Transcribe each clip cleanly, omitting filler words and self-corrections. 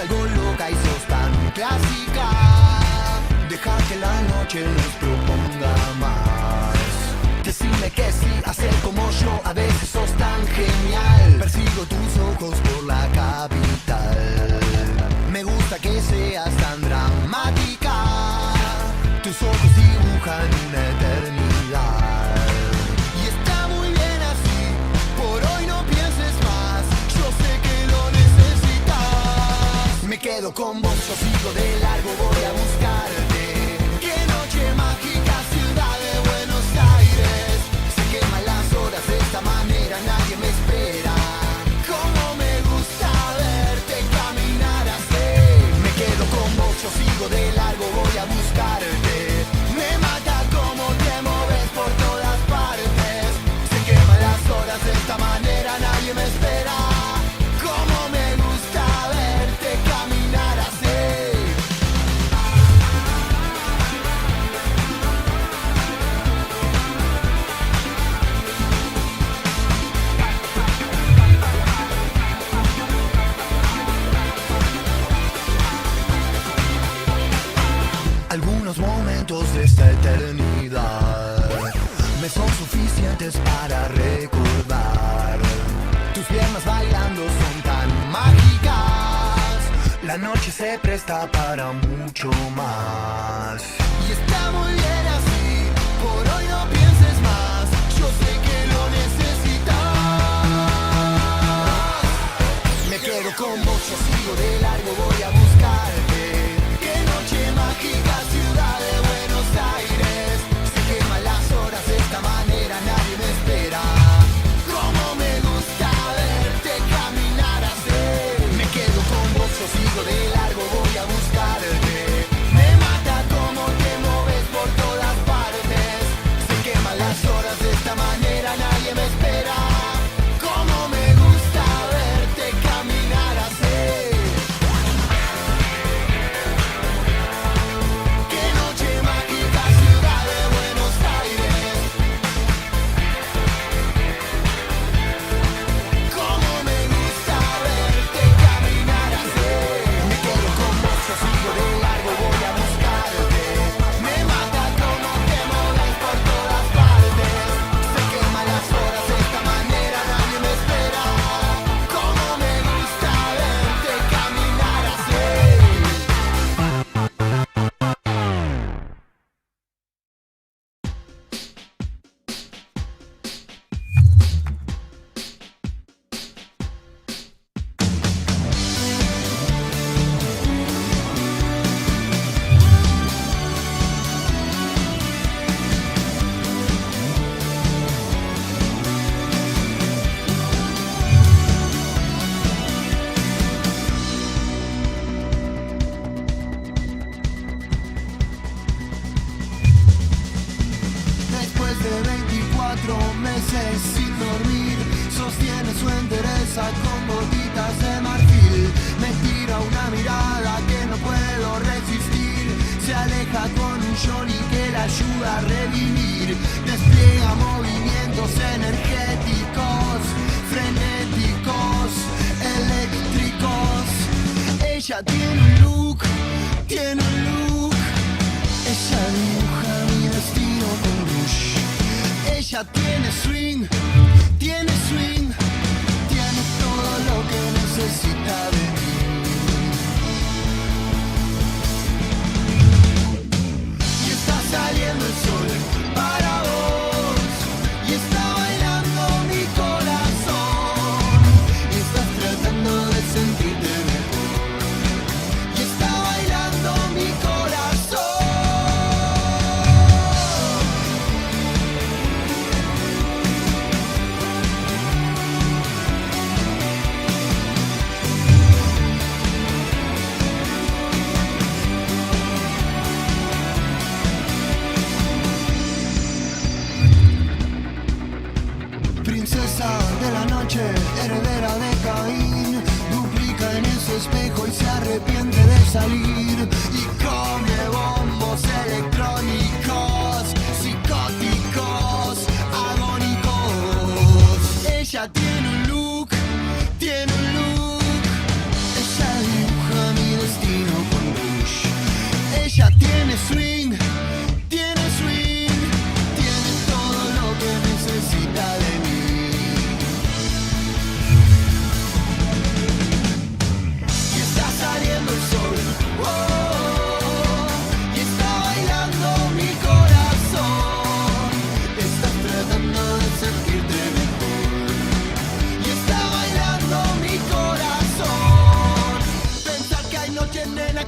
algo loca y sos tan clásica. Deja que la noche nos proponga más. Decime que sí, hacer como yo, a veces sos tan genial. Persigo tus ojos por la capital. Me gusta que seas tan dramática. Tus ojos dibujan una eternidad. Y está muy bien así, por hoy no pienses más. Yo sé que lo necesitas. Me quedo con vos, yo sigo de largo, voy a buscarte. Qué noche mágica, ciudad de Buenos Aires. Se queman las horas de esta manera, nadie me espera. Cómo me gusta verte caminar así. Me quedo con vos, yo sigo de largo, voy a buscarte. Me mata cómo te moves por todas partes. Se queman las horas de esta manera, nadie me espera. Cómo me gusta verte caminar así. Algunos momentos de esta eternidad me son suficientes para recordar. Tus piernas bailando son tan mágicas. La noche se presta para mucho más. Y está muy bien así, por hoy no pienses más. Yo sé que lo necesitas. Me quedo con vos, yo sigo de largo, voy a buscarte. Qué noche mágica, ciudad de Buenos Aires. Se queman las horas de esta manera, nadie me espera. Cómo me gusta verte caminar así. Me quedo con vos, yo sigo de largo, voy a buscarte. Me mata cómo te moves por todas partes. Se queman las horas de esta manera, nadie me espera. Cómo me gusta verte caminar así. Qué noche mágica, ciudad de Buenos Aires. Cómo me gusta verte caminar así. Me quedo con vos, yo sigo de largo, voy a buscarte. Me mata cómo te moves por todas partes. Se queman las horas de esta manera, nadie me espera. Cómo me gusta verte caminar así. Después de 24 meses sin dormir, sostiene su entereza con gotitas de marfil. Me tira una mirada que no puedo resistir. Se aleja con un Johnny que la ayuda a revivir. Despliega movimientos energéticos, frenéticos, eléctricos. Ella tiene un look, tiene un look. Ella dibuja mi destino con rouge. Ella tiene swing, tiene swing. Tiene todo lo que necesita de mí. Y está saliendo el sol para vos. Y está bailando mi corazón. Y estás tratando de sentirte mejor. Y está bailando mi corazón. Princesa de la noche, heredera de Caín, duplica en ese espejo y se arrepiente de salir. Y come bombos electrónicos, psicóticos, agónicos. Ella tiene un look, tiene un look. Ella dibuja mi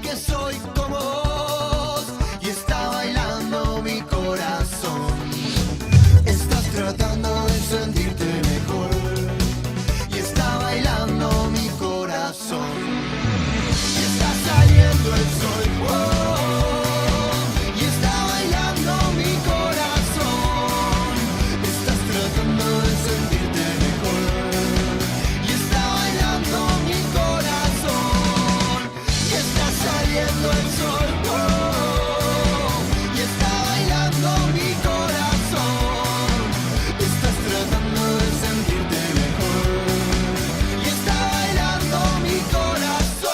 que soy como vos y está bailando mi corazón. Estás tratando de sentirte mejor y está bailando mi corazón. Y está saliendo el sol, oh, y está bailando mi corazón. Estás tratando de sentirte mejor y está bailando mi corazón. Y está saliendo el sol, oh, y está bailando mi corazón. Estás tratando de sentirte mejor y está bailando mi corazón.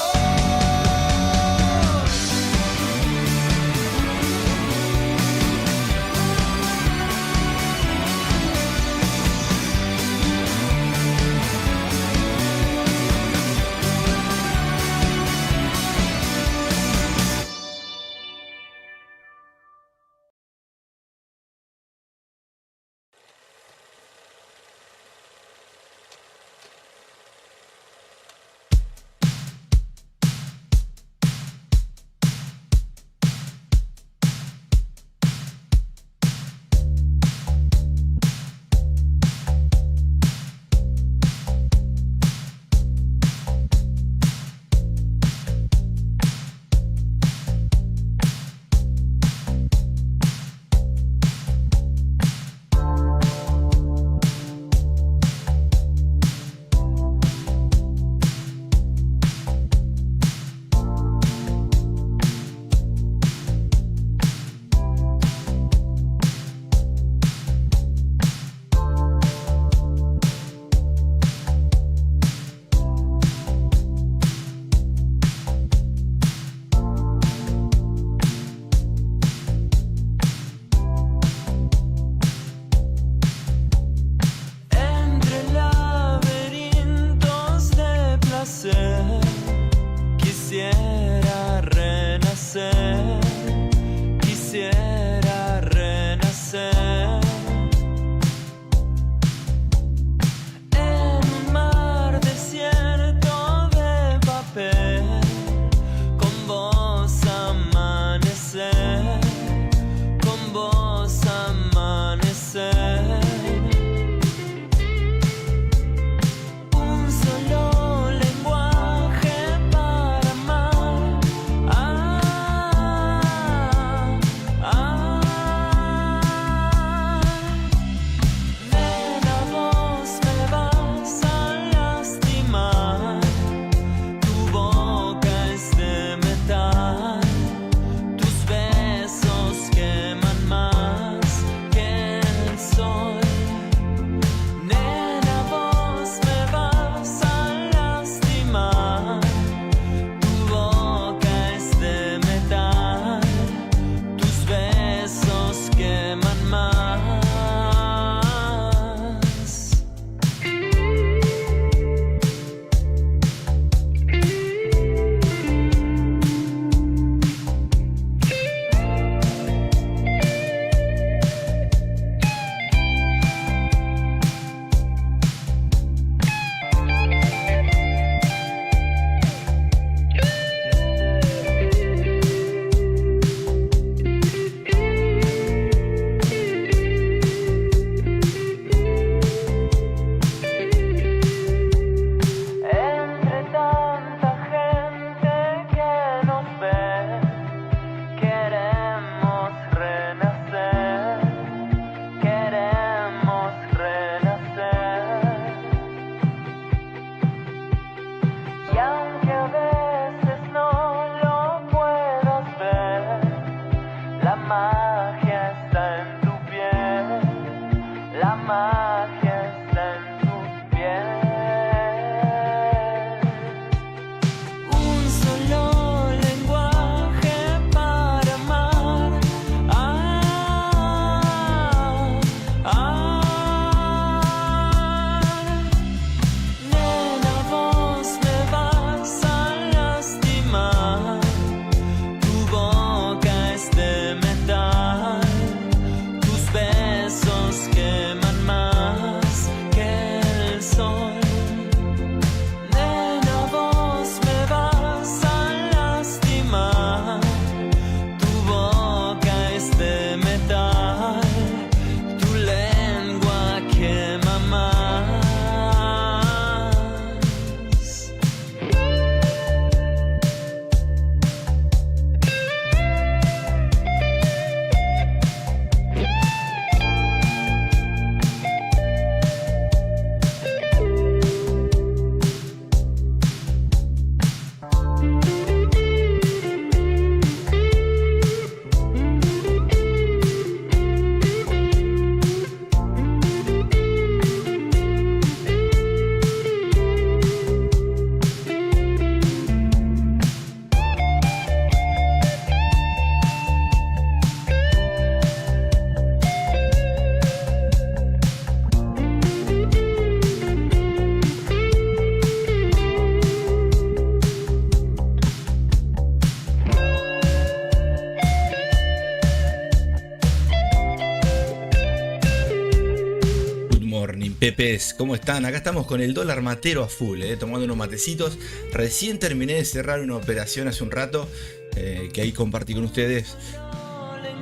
Pepes, ¿cómo están? Acá estamos con el dólar matero a full, tomando unos matecitos. Recién terminé de cerrar una operación hace un rato, que ahí compartí con ustedes.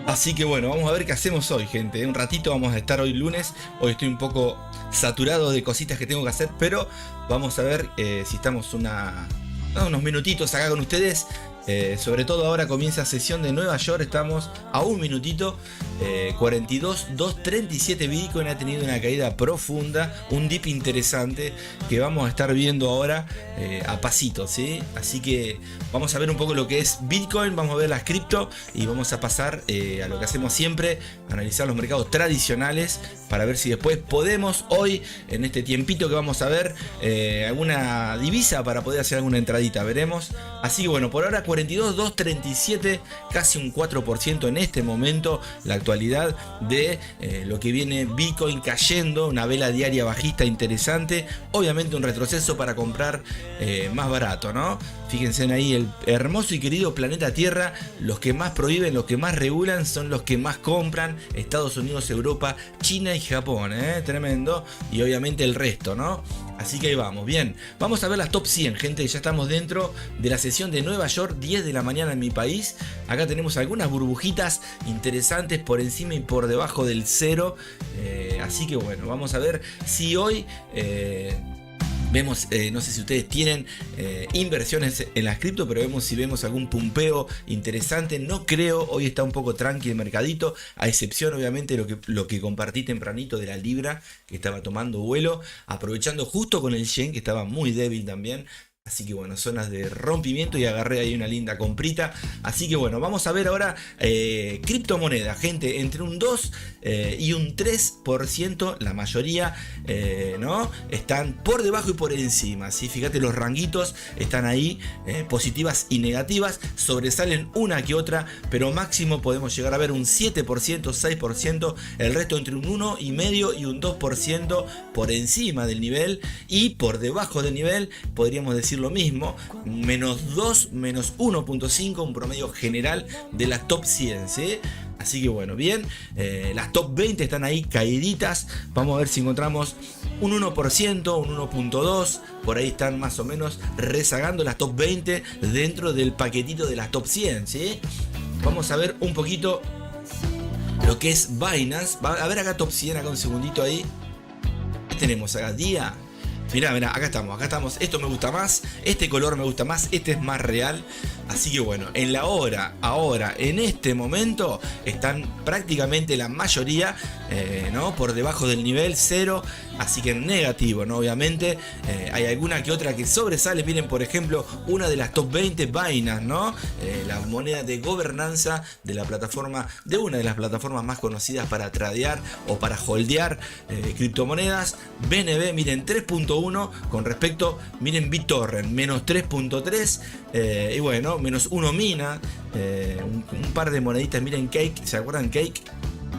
Así que bueno, vamos a ver qué hacemos hoy, gente. Un ratito vamos a estar hoy lunes. Hoy estoy un poco saturado de cositas que tengo que hacer, pero vamos a ver si estamos unos minutitos acá con ustedes. Sobre todo ahora comienza sesión de Nueva York, estamos a un minutito. 42.237 Bitcoin ha tenido una caída profunda, un dip interesante que vamos a estar viendo ahora a pasitos, ¿sí? Así que vamos a ver un poco lo que es Bitcoin, vamos a ver las cripto y vamos a pasar a lo que hacemos siempre, analizar los mercados tradicionales para ver si después podemos hoy, en este tiempito que vamos a ver, alguna divisa para poder hacer alguna entradita, veremos. Así que bueno, por ahora 42.237, casi un 4% en este momento, la actualidad de lo que viene Bitcoin cayendo, una vela diaria bajista interesante, obviamente un retroceso para comprar más barato, ¿no? Fíjense en ahí el hermoso y querido planeta Tierra, los que más prohíben, los que más regulan son los que más compran, Estados Unidos, Europa, China y Japón, tremendo, y obviamente el resto, ¿no? Así que ahí vamos, bien, vamos a ver las top 100, gente, ya estamos dentro de la sesión de Nueva York, 10 de la mañana en mi país. Acá tenemos algunas burbujitas interesantes por encima y por debajo del cero, así que bueno, vamos a ver si hoy vemos, no sé si ustedes tienen inversiones en las cripto, pero vemos si vemos algún pumpeo interesante. No creo, hoy está un poco tranqui el mercadito, a excepción obviamente de lo que compartí tempranito de la libra, que estaba tomando vuelo, aprovechando justo con el yen, que estaba muy débil también. Así que bueno, zonas de rompimiento y agarré ahí una linda comprita. Así que bueno, vamos a ver ahora criptomonedas, gente, entre un 2 y un 3%, la mayoría, ¿no? Están por debajo y por encima, ¿sí? Fíjate, los ranguitos están ahí, positivas y negativas, sobresalen una que otra, pero máximo podemos llegar a ver un 7%, 6%, el resto entre un 1,5% y un 2% por encima del nivel, y por debajo del nivel podríamos decir lo mismo, menos 2, menos 1.5, un promedio general de las top 100, ¿sí? Así que bueno, bien, las top 20 están ahí caíditas, vamos a ver si encontramos un 1%, un 1.2, por ahí están más o menos rezagando las top 20 dentro del paquetito de las top 100, ¿sí? Vamos a ver un poquito lo que es Binance, a ver acá top 100, acá un segundito ahí, ¿qué tenemos acá? Día. Mirá, acá estamos, esto me gusta más, este color me gusta más, este es más real. Así que bueno, en la hora, ahora, en este momento, están prácticamente la mayoría, ¿no? Por debajo del nivel 0, así que en negativo, ¿no? Obviamente, hay alguna que otra que sobresale. Miren, por ejemplo, una de las top 20, Binance, ¿no? La moneda de gobernanza de la plataforma, de una de las plataformas más conocidas para tradear o para holdear criptomonedas. BNB, miren, 3.1 con respecto, miren, BitTorrent, menos 3.3, y bueno, menos 1 Mina, un par de moneditas, miren, Cake, ¿se acuerdan Cake?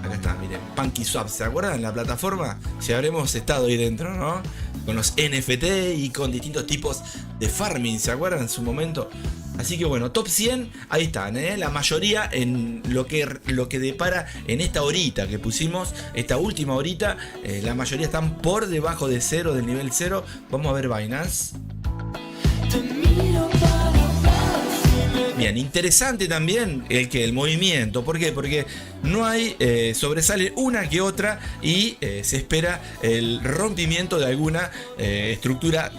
Acá está, miren, PancakeSwap, ¿se acuerdan la plataforma? Si habremos estado ahí dentro, ¿no? Con los NFT y con distintos tipos de farming, ¿se acuerdan en su momento? Así que bueno, top 100, ahí están, la mayoría en lo que depara en esta horita que pusimos, esta última horita, la mayoría están por debajo de 0, del nivel 0. Vamos a ver Binance. Bien, interesante también el movimiento. ¿Por qué? Porque no hay, sobresale una que otra y se espera el rompimiento de alguna estructura.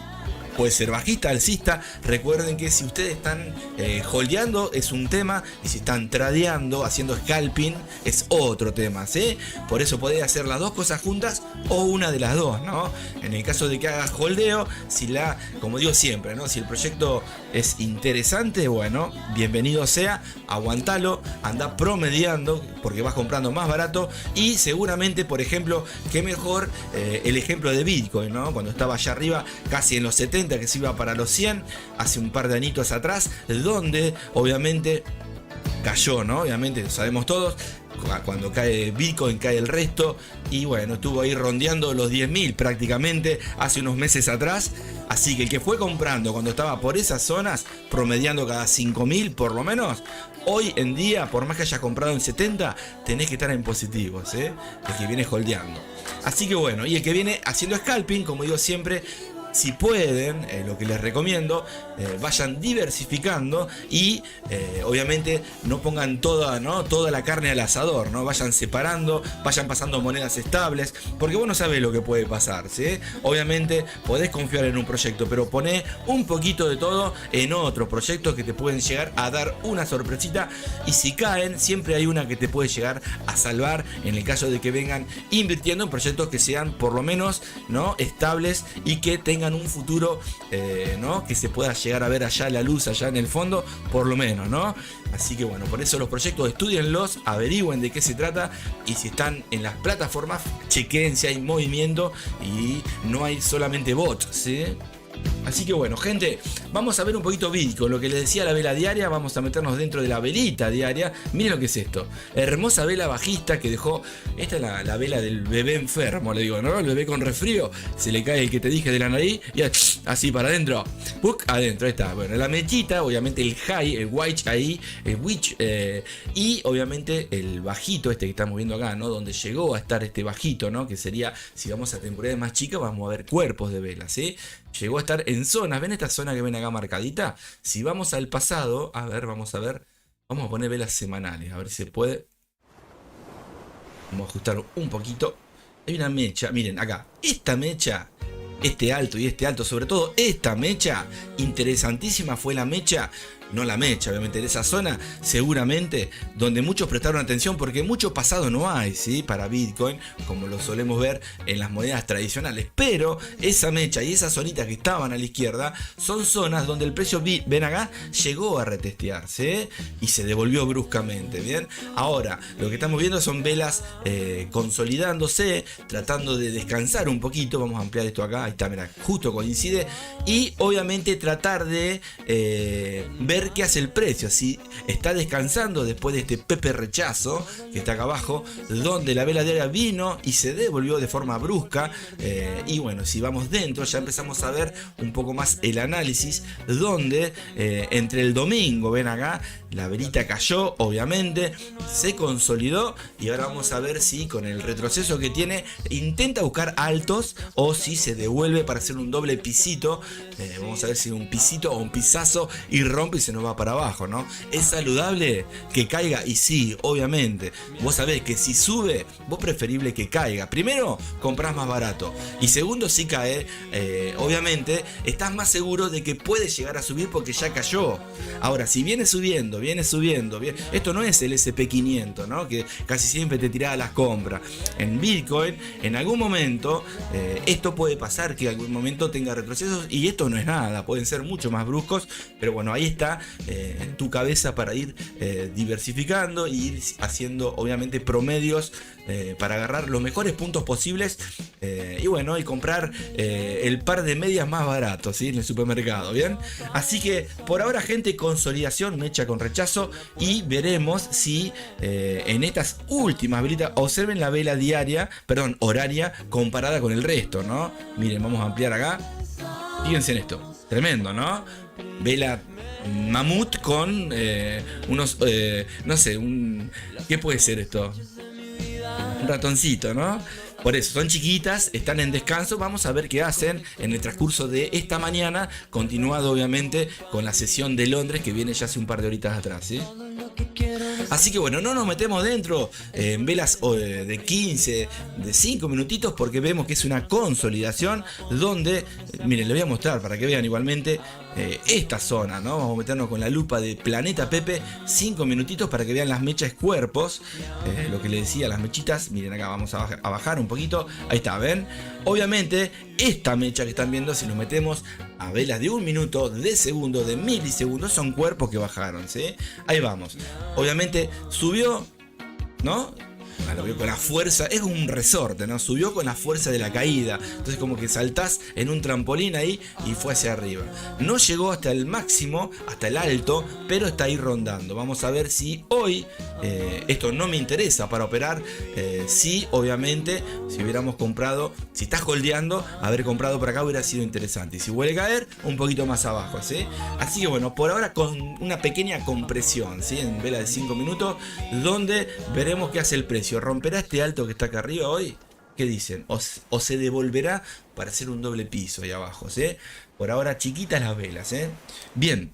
Puede ser bajista, alcista. Recuerden que si ustedes están holdeando es un tema, y si están tradeando, haciendo scalping, es otro tema, ¿sí? Por eso podés hacer las dos cosas juntas o una de las dos, ¿no? En el caso de que hagas holdeo, como digo siempre, ¿no? Si el proyecto es interesante, bueno, bienvenido sea, aguantalo, anda promediando porque vas comprando más barato, y seguramente, por ejemplo, qué mejor el ejemplo de Bitcoin, ¿no? Cuando estaba allá arriba, casi en los 70, que se iba para los 100, hace un par de añitos atrás, donde obviamente cayó, ¿no? Obviamente, lo sabemos todos, Cuando cae Bitcoin, cae el resto. Y bueno, estuvo ahí rondeando los 10.000 prácticamente hace unos meses atrás. Así que el que fue comprando cuando estaba por esas zonas, promediando cada 5.000 por lo menos, hoy en día, por más que hayas comprado en 70, tenés que estar en positivos, el que viene holdeando. Así que bueno, y el que viene haciendo scalping, como digo siempre, si pueden, lo que les recomiendo, vayan diversificando y obviamente no pongan toda la carne al asador, ¿no? Vayan separando, vayan pasando monedas estables, porque vos no sabés lo que puede pasar, ¿sí? Obviamente podés confiar en un proyecto, pero poné un poquito de todo en otros proyectos que te pueden llegar a dar una sorpresita, y si caen, siempre hay una que te puede llegar a salvar en el caso de que vengan invirtiendo en proyectos que sean por lo menos, ¿no?, estables y que tengan un futuro, ¿no?, que se pueda llegar a ver allá la luz, allá en el fondo, por lo menos, ¿no? Así que bueno, por eso los proyectos estudienlos, averigüen de qué se trata, y si están en las plataformas, chequeen si hay movimiento y no hay solamente bots, ¿sí? Así que bueno, gente, vamos a ver un poquito Bitcoin, lo que les decía, la vela diaria. Vamos a meternos dentro de la velita diaria. Miren lo que es esto, hermosa vela bajista que dejó. Esta es la vela del bebé enfermo, le digo, ¿no? El bebé con resfrío, se le cae el que te dije de la nariz y así para adentro, ¡puc! Adentro, ahí está. Bueno, la mechita, obviamente el high, el white ahí, el witch, y obviamente el bajito este que estamos viendo acá, ¿no? Donde llegó a estar este bajito, ¿no? Que sería, si vamos a temporada más chica, vamos a ver cuerpos de velas, ¿sí? Llegó a estar en zonas, ¿ven esta zona que ven acá marcadita? Si vamos al pasado, a ver, vamos a poner velas semanales, a ver si se puede. Vamos a ajustar un poquito. Hay una mecha, miren acá, esta mecha, este alto y este alto, sobre todo esta mecha, interesantísima fue la mecha. No la mecha, obviamente, en esa zona seguramente donde muchos prestaron atención, porque mucho pasado no hay, ¿sí?, para Bitcoin, como lo solemos ver en las monedas tradicionales. Pero esa mecha y esas zonitas que estaban a la izquierda son zonas donde el precio, ven acá, llegó a retestearse y se devolvió bruscamente. Bien, ahora lo que estamos viendo son velas consolidándose, tratando de descansar un poquito. Vamos a ampliar esto acá, ahí está, mira, justo coincide. Y obviamente tratar de ver qué hace el precio, si está descansando después de este Pepe rechazo que está acá abajo, donde la vela diaria vino y se devolvió de forma brusca. Y bueno, si vamos dentro ya empezamos a ver un poco más el análisis, donde entre el domingo, ven acá, la velita cayó, obviamente, se consolidó, y ahora vamos a ver si con el retroceso que tiene intenta buscar altos o si se devuelve para hacer un doble pisito. Vamos a ver si un pisito o un pisazo y rompe y se nos va para abajo, ¿no? ¿Es saludable que caiga? Y sí, obviamente. Vos sabés que si sube, vos preferible que caiga. Primero, comprás más barato. Y segundo, si cae, obviamente, estás más seguro de que puede llegar a subir porque ya cayó. Ahora, si viene subiendo, esto no es el SP500, ¿no?, que casi siempre te tiraba las compras. En Bitcoin, en algún momento, esto puede pasar, que en algún momento tenga retrocesos, y esto no es nada, pueden ser mucho más bruscos, pero bueno, ahí está tu cabeza para ir diversificando y ir haciendo obviamente promedios para agarrar los mejores puntos posibles, y bueno, y comprar el par de medias más baratos, ¿sí?, en el supermercado. Bien, así que por ahora, gente, consolidación, mecha con rechazo, y veremos si en estas últimas velitas, observen la vela horaria comparada con el resto, ¿no? Miren, vamos a ampliar acá, fíjense en esto, tremendo, ¿no? Vela mamut con unos, no sé, ¿qué puede ser esto? Un ratoncito, ¿no? Por eso, son chiquitas, están en descanso. Vamos a ver qué hacen en el transcurso de esta mañana, continuado obviamente con la sesión de Londres que viene ya hace un par de horitas atrás, ¿sí? Así que bueno, no nos metemos dentro en velas de 15, de 5 minutitos, porque vemos que es una consolidación donde, miren, les voy a mostrar para que vean igualmente esta zona, ¿no? Vamos a meternos con la lupa de Planeta Pepe, 5 minutitos para que vean las mechas cuerpos, lo que les decía, las mechitas. Miren acá, vamos a bajar un poquito, ahí está, ¿ven? Obviamente esta mecha que están viendo, si nos metemos a velas de 1 minuto, de segundo, de milisegundos, son cuerpos que bajaron, ¿sí? Ahí vamos, obviamente subió, ¿no? Lo vio con la fuerza, es un resorte, ¿no? Subió con la fuerza de la caída. Entonces como que saltás en un trampolín ahí y fue hacia arriba. No llegó hasta el máximo, hasta el alto, pero está ahí rondando. Vamos a ver si hoy, esto no me interesa para operar, si obviamente, si hubiéramos comprado, si estás holdeando, haber comprado por acá hubiera sido interesante. Y si vuelve a caer, un poquito más abajo, ¿sí? Así que bueno, por ahora con una pequeña compresión, ¿sí? En vela de 5 minutos, donde veremos qué hace el precio. ¿Romperá este alto que está acá arriba hoy? ¿Qué dicen? O se devolverá para hacer un doble piso ahí abajo, ¿sí? Por ahora chiquitas las velas, ¿eh? Bien,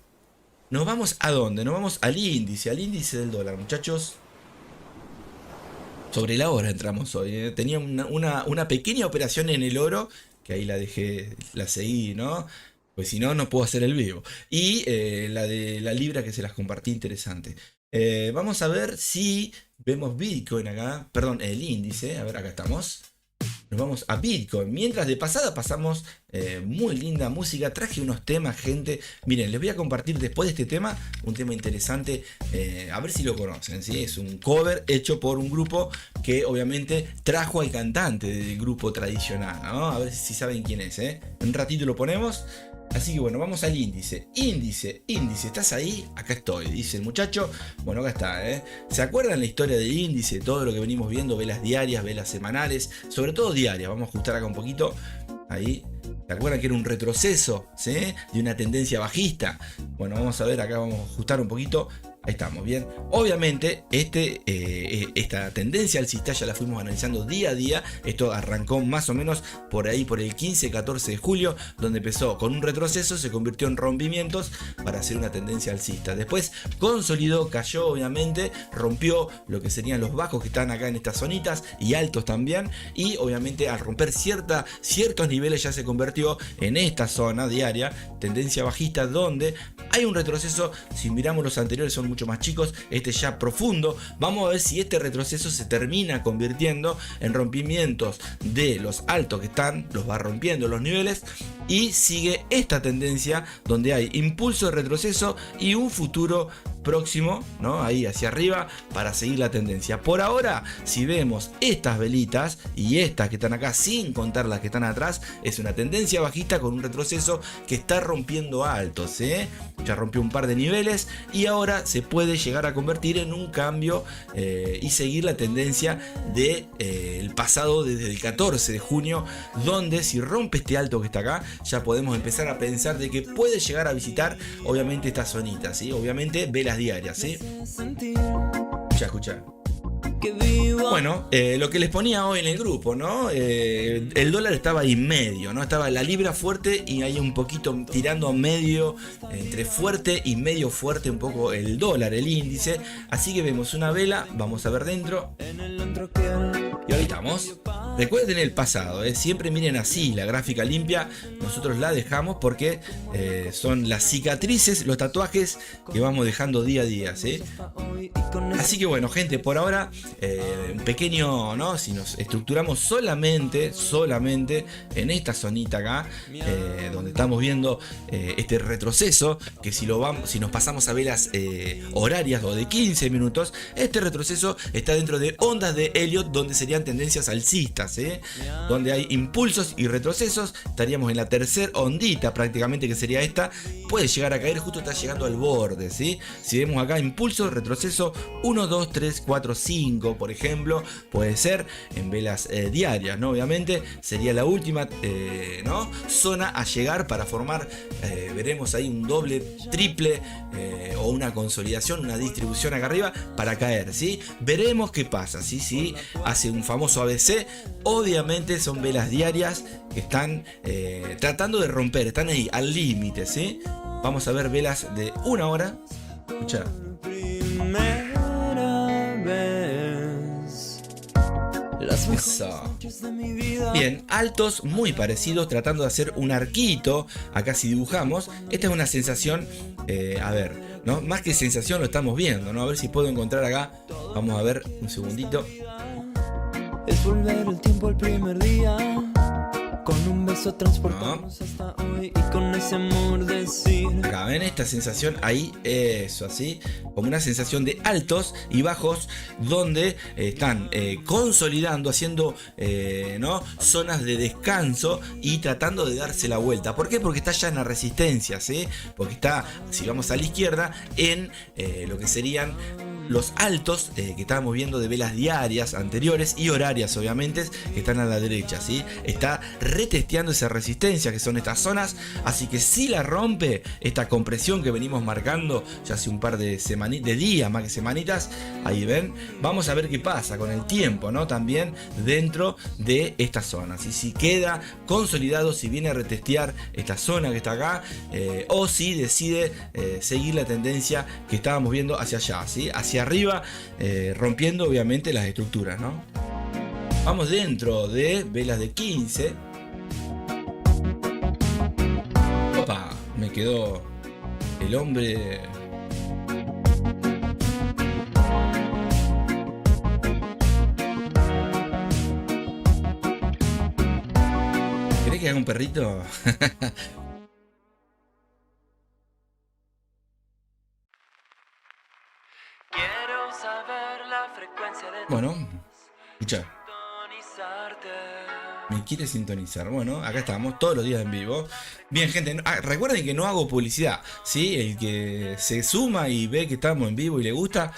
¿nos vamos a dónde? Nos vamos al índice del dólar, muchachos. Sobre la hora entramos hoy, ¿eh? Tenía una pequeña operación en el oro, que ahí la dejé, la seguí, ¿no? Pues si no, no puedo hacer el vivo. Y la de la libra que se las compartí, interesante. Vamos a ver si vemos Bitcoin acá, perdón, el índice, a ver, acá estamos. Nos vamos a Bitcoin. Mientras de pasada pasamos muy linda música. Traje unos temas, gente. Miren, les voy a compartir después de este tema un tema interesante. A ver si lo conocen, ¿sí? Es un cover hecho por un grupo que obviamente trajo al cantante del grupo tradicional, ¿no? A ver si saben quién es, ¿eh? Un ratito lo ponemos. Así que bueno, vamos al índice. Índice, ¿estás ahí? Acá estoy, dice el muchacho. Bueno, acá está, ¿eh? ¿Se acuerdan la historia del índice? Todo lo que venimos viendo, velas diarias, velas semanales, sobre todo diarias. Vamos a ajustar acá un poquito. Ahí. ¿Se acuerdan que era un retroceso? ¿Sí? De una tendencia bajista. Bueno, vamos a ver, acá vamos a ajustar un poquito. Ahí estamos, bien. Obviamente, esta tendencia alcista ya la fuimos analizando día a día. Esto arrancó más o menos por ahí, por el 15-14 de julio, donde empezó con un retroceso, se convirtió en rompimientos para hacer una tendencia alcista. Después consolidó, cayó, obviamente, rompió lo que serían los bajos que están acá en estas zonitas y altos también. Y obviamente, al romper ciertos niveles, ya se convirtió en esta zona diaria, tendencia bajista, donde hay un retroceso. Si miramos los anteriores, son mucho más chicos, este ya profundo. Vamos a ver si este retroceso se termina convirtiendo en rompimientos de los altos que están, los va rompiendo los niveles y sigue esta tendencia donde hay impulso de retroceso y un futuro próximo, ¿no? Ahí hacia arriba para seguir la tendencia. Por ahora, si vemos estas velitas y estas que están acá, sin contar las que están atrás, es una tendencia bajista con un retroceso que está rompiendo altos, ¿eh? Ya rompió un par de niveles y ahora se puede llegar a convertir en un cambio y seguir la tendencia de el pasado, desde el 14 de junio, donde si rompe este alto que está acá, ya podemos empezar a pensar de que puede llegar a visitar obviamente esta zonita, ¿sí? Obviamente velas diarias, ¿sí? Escucha. Bueno, lo que les ponía hoy en el grupo, ¿no? El dólar estaba ahí medio, ¿no? Estaba la libra fuerte y ahí un poquito tirando a medio, entre fuerte y medio fuerte un poco el dólar, el índice. Así que vemos una vela, vamos a ver dentro. Y ahí estamos. Recuerden el pasado, siempre miren así la gráfica limpia. Nosotros la dejamos porque son las cicatrices, los tatuajes que vamos dejando día a día, ¿sí? Así que bueno, gente, por ahora un pequeño, ¿no? Si nos estructuramos solamente en esta zonita acá, donde estamos viendo este retroceso, que si nos pasamos a velas horarias o de 15 minutos, este retroceso está dentro de ondas de Elliott, donde serían tendencias alcistas, donde hay impulsos y retrocesos. Estaríamos en la tercera ondita prácticamente, que sería esta. Puede llegar a caer, justo está llegando al borde, ¿sí? Si vemos acá impulso, retroceso 1, 2, 3, 4, 5, por ejemplo, puede ser en velas diarias, ¿no? Obviamente sería la última ¿no? zona a llegar para formar, veremos ahí un doble, triple o una consolidación, una distribución acá arriba para caer, ¿sí? Veremos qué pasa, ¿sí? Si hace un famoso ABC, obviamente son velas diarias que están tratando de romper, están ahí al límite, ¿sí? Vamos a ver velas de 1 hora. Escucha. Eso. Bien, altos muy parecidos, tratando de hacer un arquito. Acá si dibujamos, esta es una sensación, a ver, ¿no? Más que sensación lo estamos viendo, ¿no? A ver si puedo encontrar acá. Vamos a ver un segundito. Es volver el tiempo al primer día. Con un beso transportarnos hasta hoy y con ese amor decir. Acá ven esta sensación ahí, eso así, como una sensación de altos y bajos donde están consolidando, haciendo ¿no? zonas de descanso y tratando de darse la vuelta. ¿Por qué? Porque está ya en la resistencia, ¿sí? Porque está, si vamos a la izquierda, en lo que serían los altos que estábamos viendo de velas diarias anteriores y horarias, obviamente, que están a la derecha, ¿sí? Está retesteando esa resistencia que son estas zonas, así que si la rompe esta compresión que venimos marcando ya hace un par de días, más que semanitas, ahí ven, vamos a ver qué pasa con el tiempo, ¿no? También dentro de estas zonas, y si queda consolidado, si viene a retestear esta zona que está acá, o si decide seguir la tendencia que estábamos viendo hacia allá, ¿sí? Hacia arriba, rompiendo obviamente las estructuras, ¿no? Vamos dentro de velas de 15. Opa, me quedó el hombre. ¿Querés que haga un perrito? Quiero saber la frecuencia de Bueno, escucha. Me quiere sintonizar. Bueno, acá estamos todos los días en vivo. Bien, gente, recuerden que no hago publicidad, ¿sí? El que se suma y ve que estamos en vivo y le gusta,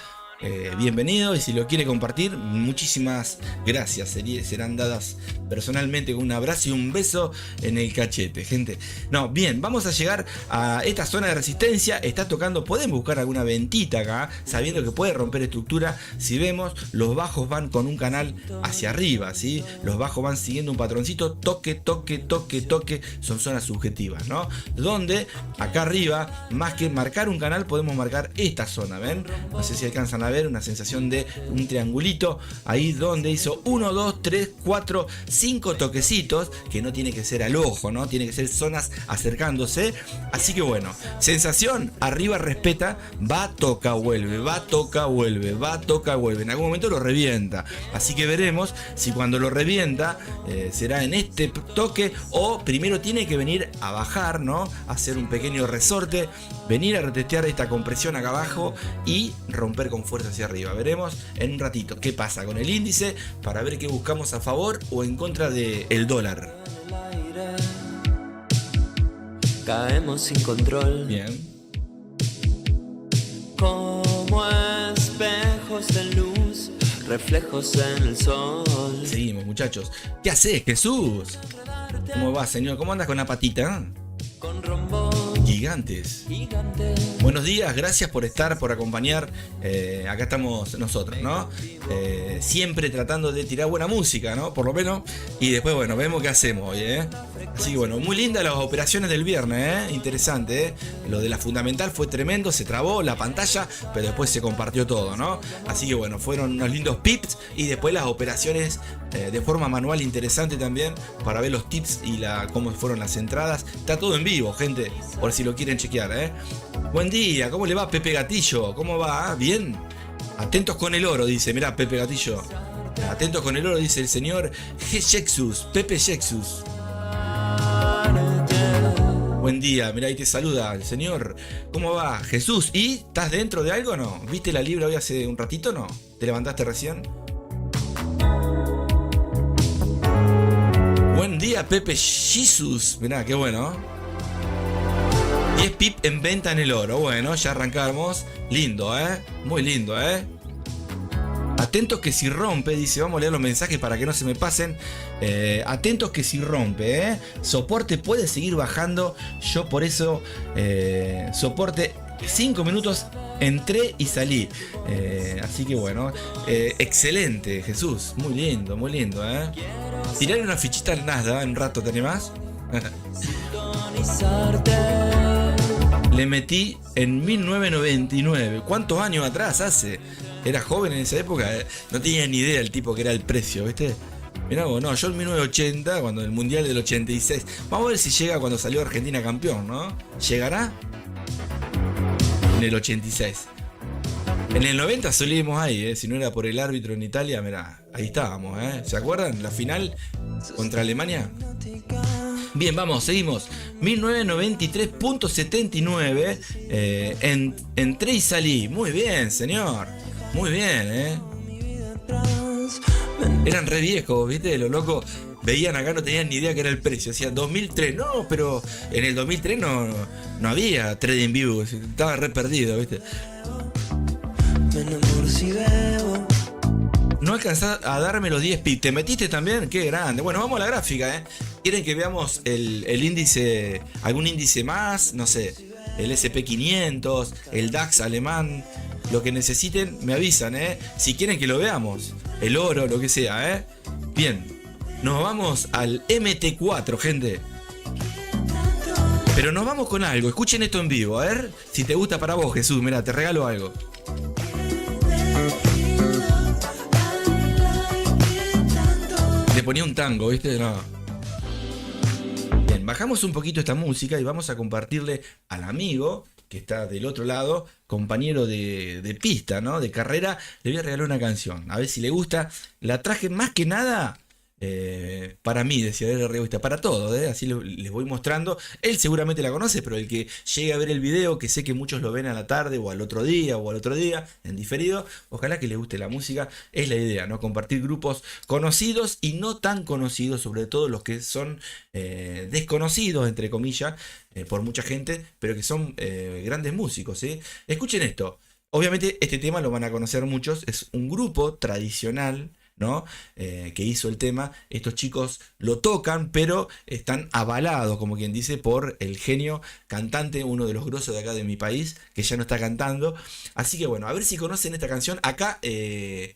bienvenido. Y si lo quiere compartir, muchísimas gracias. Serán dadas personalmente con un abrazo y un beso en el cachete, gente. No, bien, vamos a llegar a esta zona de resistencia. Está tocando, podemos buscar alguna ventita acá, sabiendo que puede romper estructura. Si vemos, los bajos van con un canal hacia arriba, ¿sí? Los bajos van siguiendo un patroncito, toque, toque, toque, toque. Son zonas subjetivas, ¿no? Donde acá arriba, más que marcar un canal, podemos marcar esta zona, ¿ven? No sé si alcanzan a ver una sensación de un triangulito ahí donde hizo 1, 2, 3, 4, 5 toquecitos, que no tiene que ser al ojo, ¿no? Tiene que ser zonas acercándose. Así que bueno, sensación, arriba respeta, va, toca, vuelve, va, toca, vuelve, va, toca, vuelve. En algún momento lo revienta. Así que veremos si cuando lo revienta será en este toque o primero tiene que venir a bajar, ¿no? Hacer un pequeño resorte, venir a retestear esta compresión acá abajo y romper con fuerza hacia arriba. Veremos en un ratito qué pasa con el índice para ver qué buscamos a favor o en contra del dólar. Caemos sin control. Bien. Como espejos de luz, reflejos en el sol. Seguimos, muchachos. ¿Qué haces, Jesús? ¿Cómo va, señor? ¿Cómo andas con la patita? Con rombo Gigantes. gigante. Buenos días, gracias por estar, por acompañar. Acá estamos nosotros, ¿no? Siempre tratando de tirar buena música, ¿no? Por lo menos. Y después, bueno, vemos qué hacemos hoy, ¿eh? Así que bueno, muy lindas las operaciones del viernes, ¿eh? Interesante, ¿eh? Lo de la fundamental fue tremendo, se trabó la pantalla, pero después se compartió todo, ¿no? Así que bueno, fueron unos lindos pips y después las operaciones de forma manual interesante también para ver los tips y cómo fueron las entradas. Está todo en vivo, gente, por si lo quieren chequear, ¿eh? Buen día, ¿cómo le va Pepe Gatillo? ¿Cómo va? ¿Bien? Atentos con el oro, dice, mirá Pepe Gatillo. Atentos con el oro, dice el señor Jexus, Pepe Jexus. Buen día, mirá, ahí te saluda el señor. ¿Cómo va? Jesús, ¿y estás dentro de algo o no? ¿Viste la libra hoy hace un ratito o no? ¿Te levantaste recién? Buen día, Pepe Jesus. Mirá, qué bueno. 10 pip en venta en el oro. Bueno, ya arrancamos. Lindo, muy lindo, Atentos que si rompe, dice, vamos a leer los mensajes para que no se me pasen. Atentos que si rompe, soporte puede seguir bajando. Yo por eso, soporte 5 minutos, entré y salí. Así que bueno, excelente, Jesús. Muy lindo, Tirarle una fichita al Nasdaq en un rato, ¿tenés más? Le metí en 1999. ¿Cuántos años atrás hace? Era joven en esa época, no tenía ni idea el tipo que era el precio, ¿viste? Mirá vos, no, yo en 1980, cuando el Mundial del 86. Vamos a ver si llega cuando salió Argentina campeón, ¿no? ¿Llegará? En el 86. En el 90 solíamos ahí, si no era por el árbitro en Italia, mirá, ahí estábamos, ¿se acuerdan? La final contra Alemania. Bien, vamos, seguimos. 1993.79, entré y salí. Muy bien, señor. Muy bien, Eran re viejos, ¿viste? Los locos veían acá, no tenían ni idea que era el precio. Decían 2003, no, pero en el 2003 no había trading view, estaba re perdido, ¿viste? No alcanzás a darme los 10 pips. ¿Te metiste también? Qué grande. Bueno, vamos a la gráfica, ¿Quieren que veamos el índice, algún índice más? No sé, el SP500, el DAX alemán. Lo que necesiten, me avisan, Si quieren que lo veamos. El oro, lo que sea, Bien, nos vamos al MT4, gente. Pero nos vamos con algo. Escuchen esto en vivo, a ver si te gusta para vos, Jesús. Mira, te regalo algo. Le ponía un tango, ¿viste? No. Bien, bajamos un poquito esta música y vamos a compartirle al amigo que está del otro lado, compañero de pista, ¿no? De carrera. Le voy a regalar una canción. A ver si le gusta. La traje más que nada para mí, decía el revista, para todos, así les voy mostrando. Él seguramente la conoce, pero el que llegue a ver el video, que sé que muchos lo ven a la tarde o al otro día en diferido, ojalá que les guste la música. Es la idea, ¿no? Compartir grupos conocidos y no tan conocidos, sobre todo los que son desconocidos, entre comillas, por mucha gente, pero que son grandes músicos, ¿sí? Escuchen esto. Obviamente este tema lo van a conocer muchos. Es un grupo tradicional, ¿no? Que hizo el tema. Estos chicos lo tocan, pero están avalados, como quien dice, por el genio cantante, uno de los grosos de acá de mi país, que ya no está cantando. Así que bueno, a ver si conocen esta canción. Acá el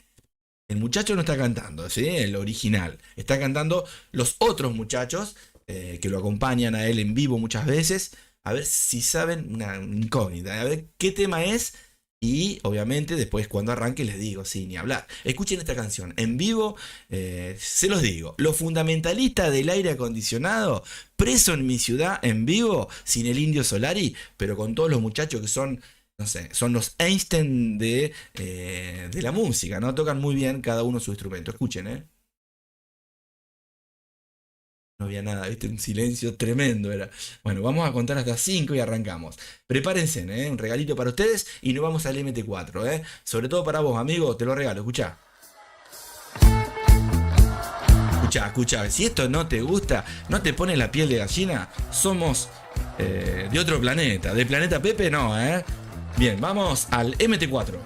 muchacho no está cantando, ¿sí? El original. Está cantando los otros muchachos que lo acompañan a él en vivo muchas veces. A ver si saben, una incógnita, a ver qué tema es. Y obviamente después cuando arranque les digo, sí, ni hablar. Escuchen esta canción en vivo, se los digo. Los fundamentalistas del aire acondicionado, preso en mi ciudad en vivo, sin el Indio Solari, pero con todos los muchachos que son, no sé, son los Einstein de la música, ¿no? Tocan muy bien cada uno su instrumento. Escuchen, No había nada, ¿viste? Un silencio tremendo era. Bueno, vamos a contar hasta 5 y arrancamos. Prepárense, un regalito para ustedes y nos vamos al MT4, Sobre todo para vos, amigo, te lo regalo, escuchá. Escuchá. Si esto no te gusta, no te pone la piel de gallina, somos de otro planeta. ¿De planeta Pepe? No, Bien, vamos al MT4.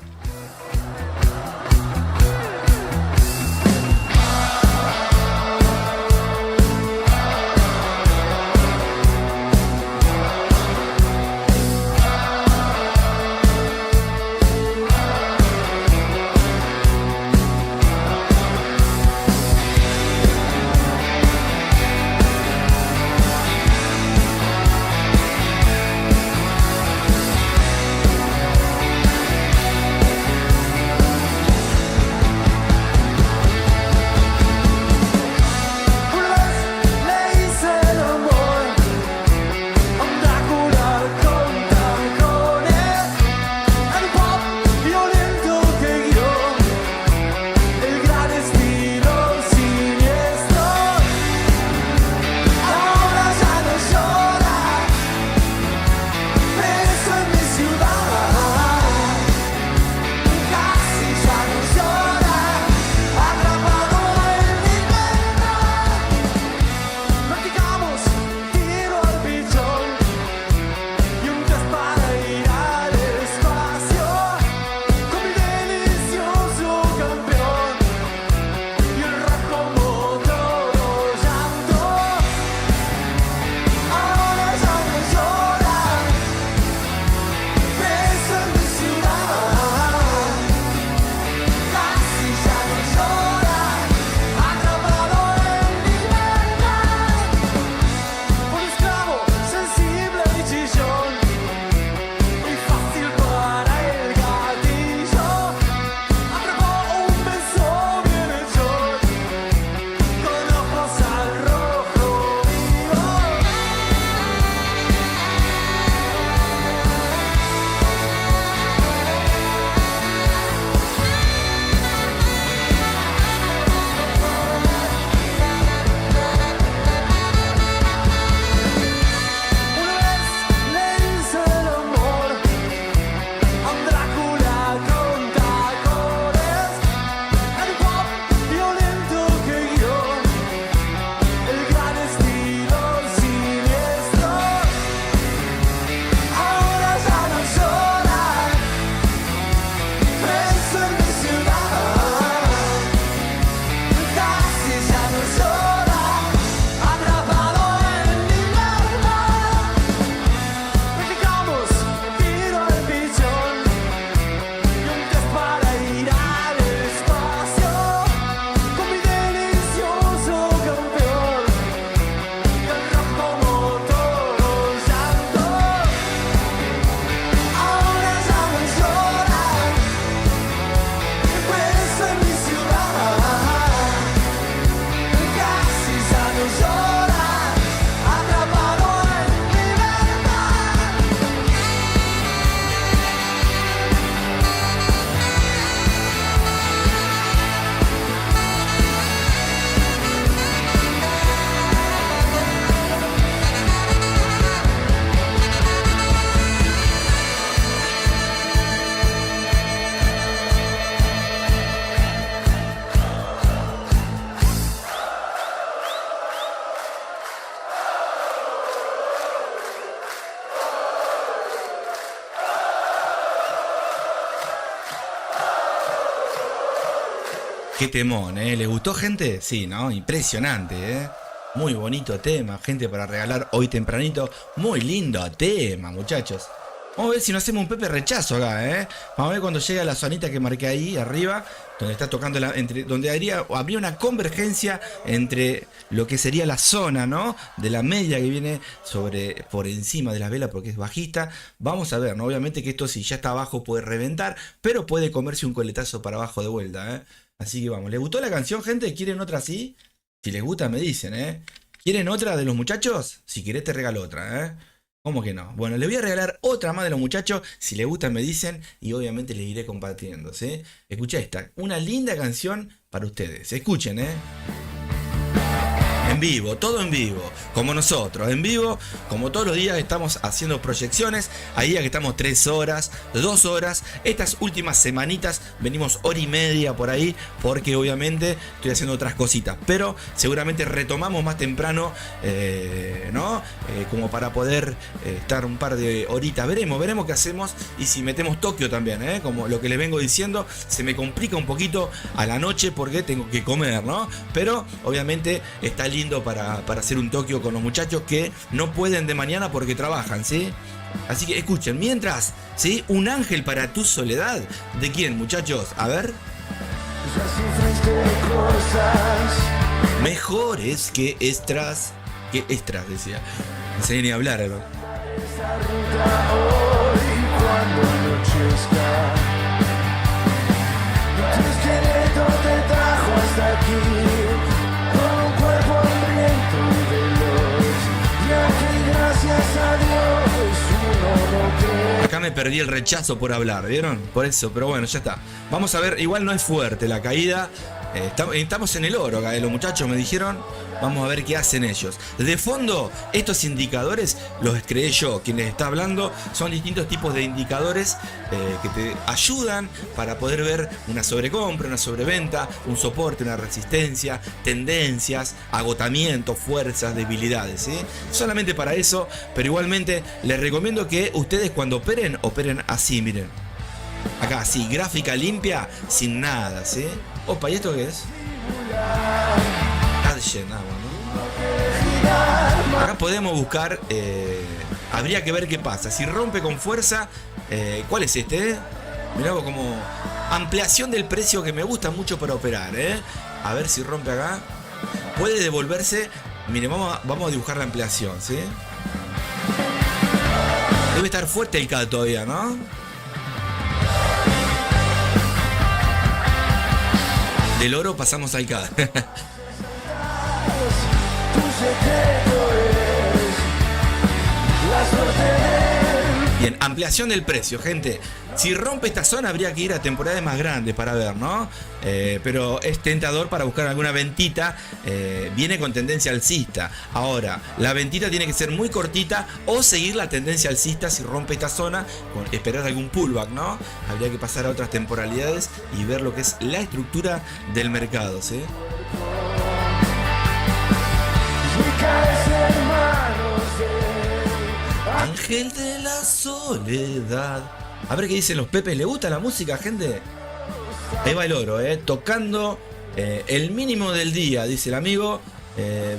Qué temón, ¿eh? ¿Les gustó, gente? Sí, ¿no? Impresionante, ¿eh? Muy bonito tema, gente, para regalar hoy tempranito. Muy lindo tema, muchachos. Vamos a ver si no hacemos un Pepe rechazo acá, ¿eh? Vamos a ver cuando llega a la zonita que marqué ahí arriba, donde está tocando donde habría una convergencia entre lo que sería la zona, ¿no? De la media que viene por encima de las velas porque es bajista. Vamos a ver, ¿no? Obviamente que esto si ya está abajo puede reventar, pero puede comerse un coletazo para abajo de vuelta, ¿eh? Así que vamos. ¿Les gustó la canción, gente? ¿Quieren otra así? Si les gusta me dicen, ¿eh? ¿Quieren otra de los muchachos? Si querés te regalo otra, ¿eh? ¿Cómo que no? Bueno, les voy a regalar otra más de los muchachos. Si les gusta me dicen y obviamente les iré compartiendo, ¿sí? Escucha esta, una linda canción para ustedes. Escuchen, ¿eh? En vivo, todo en vivo, como nosotros, en vivo, como todos los días estamos haciendo proyecciones, hay días que estamos 3 horas, 2 horas, estas últimas semanitas venimos hora y media por ahí, porque obviamente estoy haciendo otras cositas, pero seguramente retomamos más temprano, ¿no? Como para poder estar un par de horitas, veremos qué hacemos y si metemos Tokio también, como lo que les vengo diciendo, se me complica un poquito a la noche porque tengo que comer, ¿no? Pero obviamente está lindo para hacer un Tokio con los muchachos que no pueden de mañana porque trabajan, ¿sí? Así que escuchen, mientras, ¿sí? Un ángel para tu soledad. ¿De quién, muchachos? A ver. Mejores que extras. Que extras, decía. No sé ni hablar, ¿no? Acá me perdí el rechazo por hablar, ¿vieron? Por eso, pero bueno, ya está. Vamos a ver, igual no es fuerte la caída. Estamos en el oro acá, los muchachos me dijeron. Vamos a ver qué hacen ellos. De fondo, estos indicadores los creé yo. Quien les está hablando son distintos tipos de indicadores que te ayudan para poder ver una sobrecompra, una sobreventa, un soporte, una resistencia, tendencias, agotamiento, fuerzas, debilidades, ¿sí? Solamente para eso, pero igualmente les recomiendo que ustedes cuando operen así, miren. Acá, así, gráfica limpia, sin nada, ¿sí? Opa, ¿y esto qué es? Llenado, ¿no? Acá podemos buscar, habría que ver qué pasa. Si rompe con fuerza, ¿cuál es este? Mirá como ampliación del precio que me gusta mucho para operar, A ver si rompe acá. Puede devolverse. Miren, vamos a dibujar la ampliación, ¿sí? Debe estar fuerte el CAD todavía, ¿no? Del oro pasamos al CAD. Bien, ampliación del precio, gente. Si rompe esta zona habría que ir a temporadas más grandes para ver, ¿no? Pero es tentador para buscar alguna ventita. Viene con tendencia alcista. Ahora, la ventita tiene que ser muy cortita o seguir la tendencia alcista si rompe esta zona, esperar algún pullback, ¿no? Habría que pasar a otras temporalidades y ver lo que es la estructura del mercado, ¿sí? Ángel de la soledad. A ver qué dicen los Pepes. ¿Le gusta la música, gente? Ahí va el oro, tocando el mínimo del día, dice el amigo.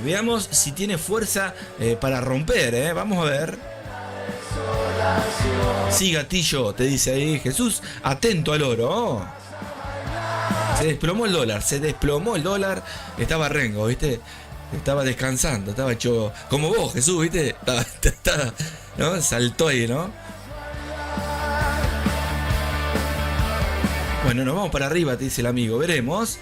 Veamos si tiene fuerza para romper, vamos a ver. Sí, gatillo, te dice ahí Jesús. Atento al oro. Oh. Se desplomó el dólar. Estaba rengo, ¿viste? Estaba descansando, estaba hecho como vos, Jesús, ¿viste? Estaba, ¿no? Saltó ahí, ¿no? Bueno, nos vamos para arriba, te dice el amigo. Veremos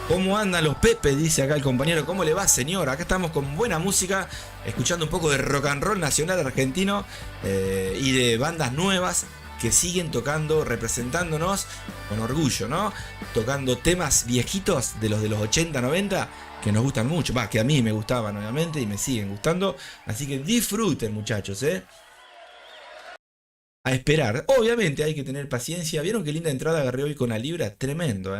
cómo andan los Pepes, dice acá el compañero. ¿Cómo le va, señor? Acá estamos con buena música, escuchando un poco de rock and roll nacional argentino y de bandas nuevas que siguen tocando, representándonos con orgullo, ¿no? Tocando temas viejitos de los 80, 90, que nos gustan mucho, que a mí me gustaban obviamente y me siguen gustando. Así que disfruten, muchachos, A esperar. Obviamente hay que tener paciencia. ¿Vieron qué linda entrada agarré hoy con la libra? Tremendo,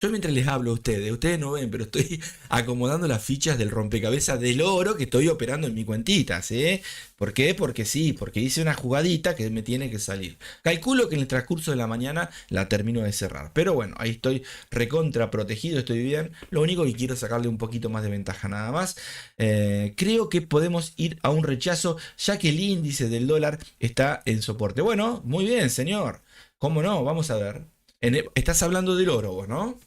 Yo mientras les hablo a ustedes no ven, pero estoy acomodando las fichas del rompecabezas del oro que estoy operando en mi cuentita, ¿sí? ¿Por qué? Porque sí, porque hice una jugadita que me tiene que salir. Calculo que en el transcurso de la mañana la termino de cerrar. Pero bueno, ahí estoy recontra protegido, estoy bien. Lo único que quiero es sacarle un poquito más de ventaja nada más. Creo que podemos ir a un rechazo ya que el índice del dólar está en soporte. Bueno, muy bien, señor. ¿Cómo no? Vamos a ver. Estás hablando del oro, vos, ¿no?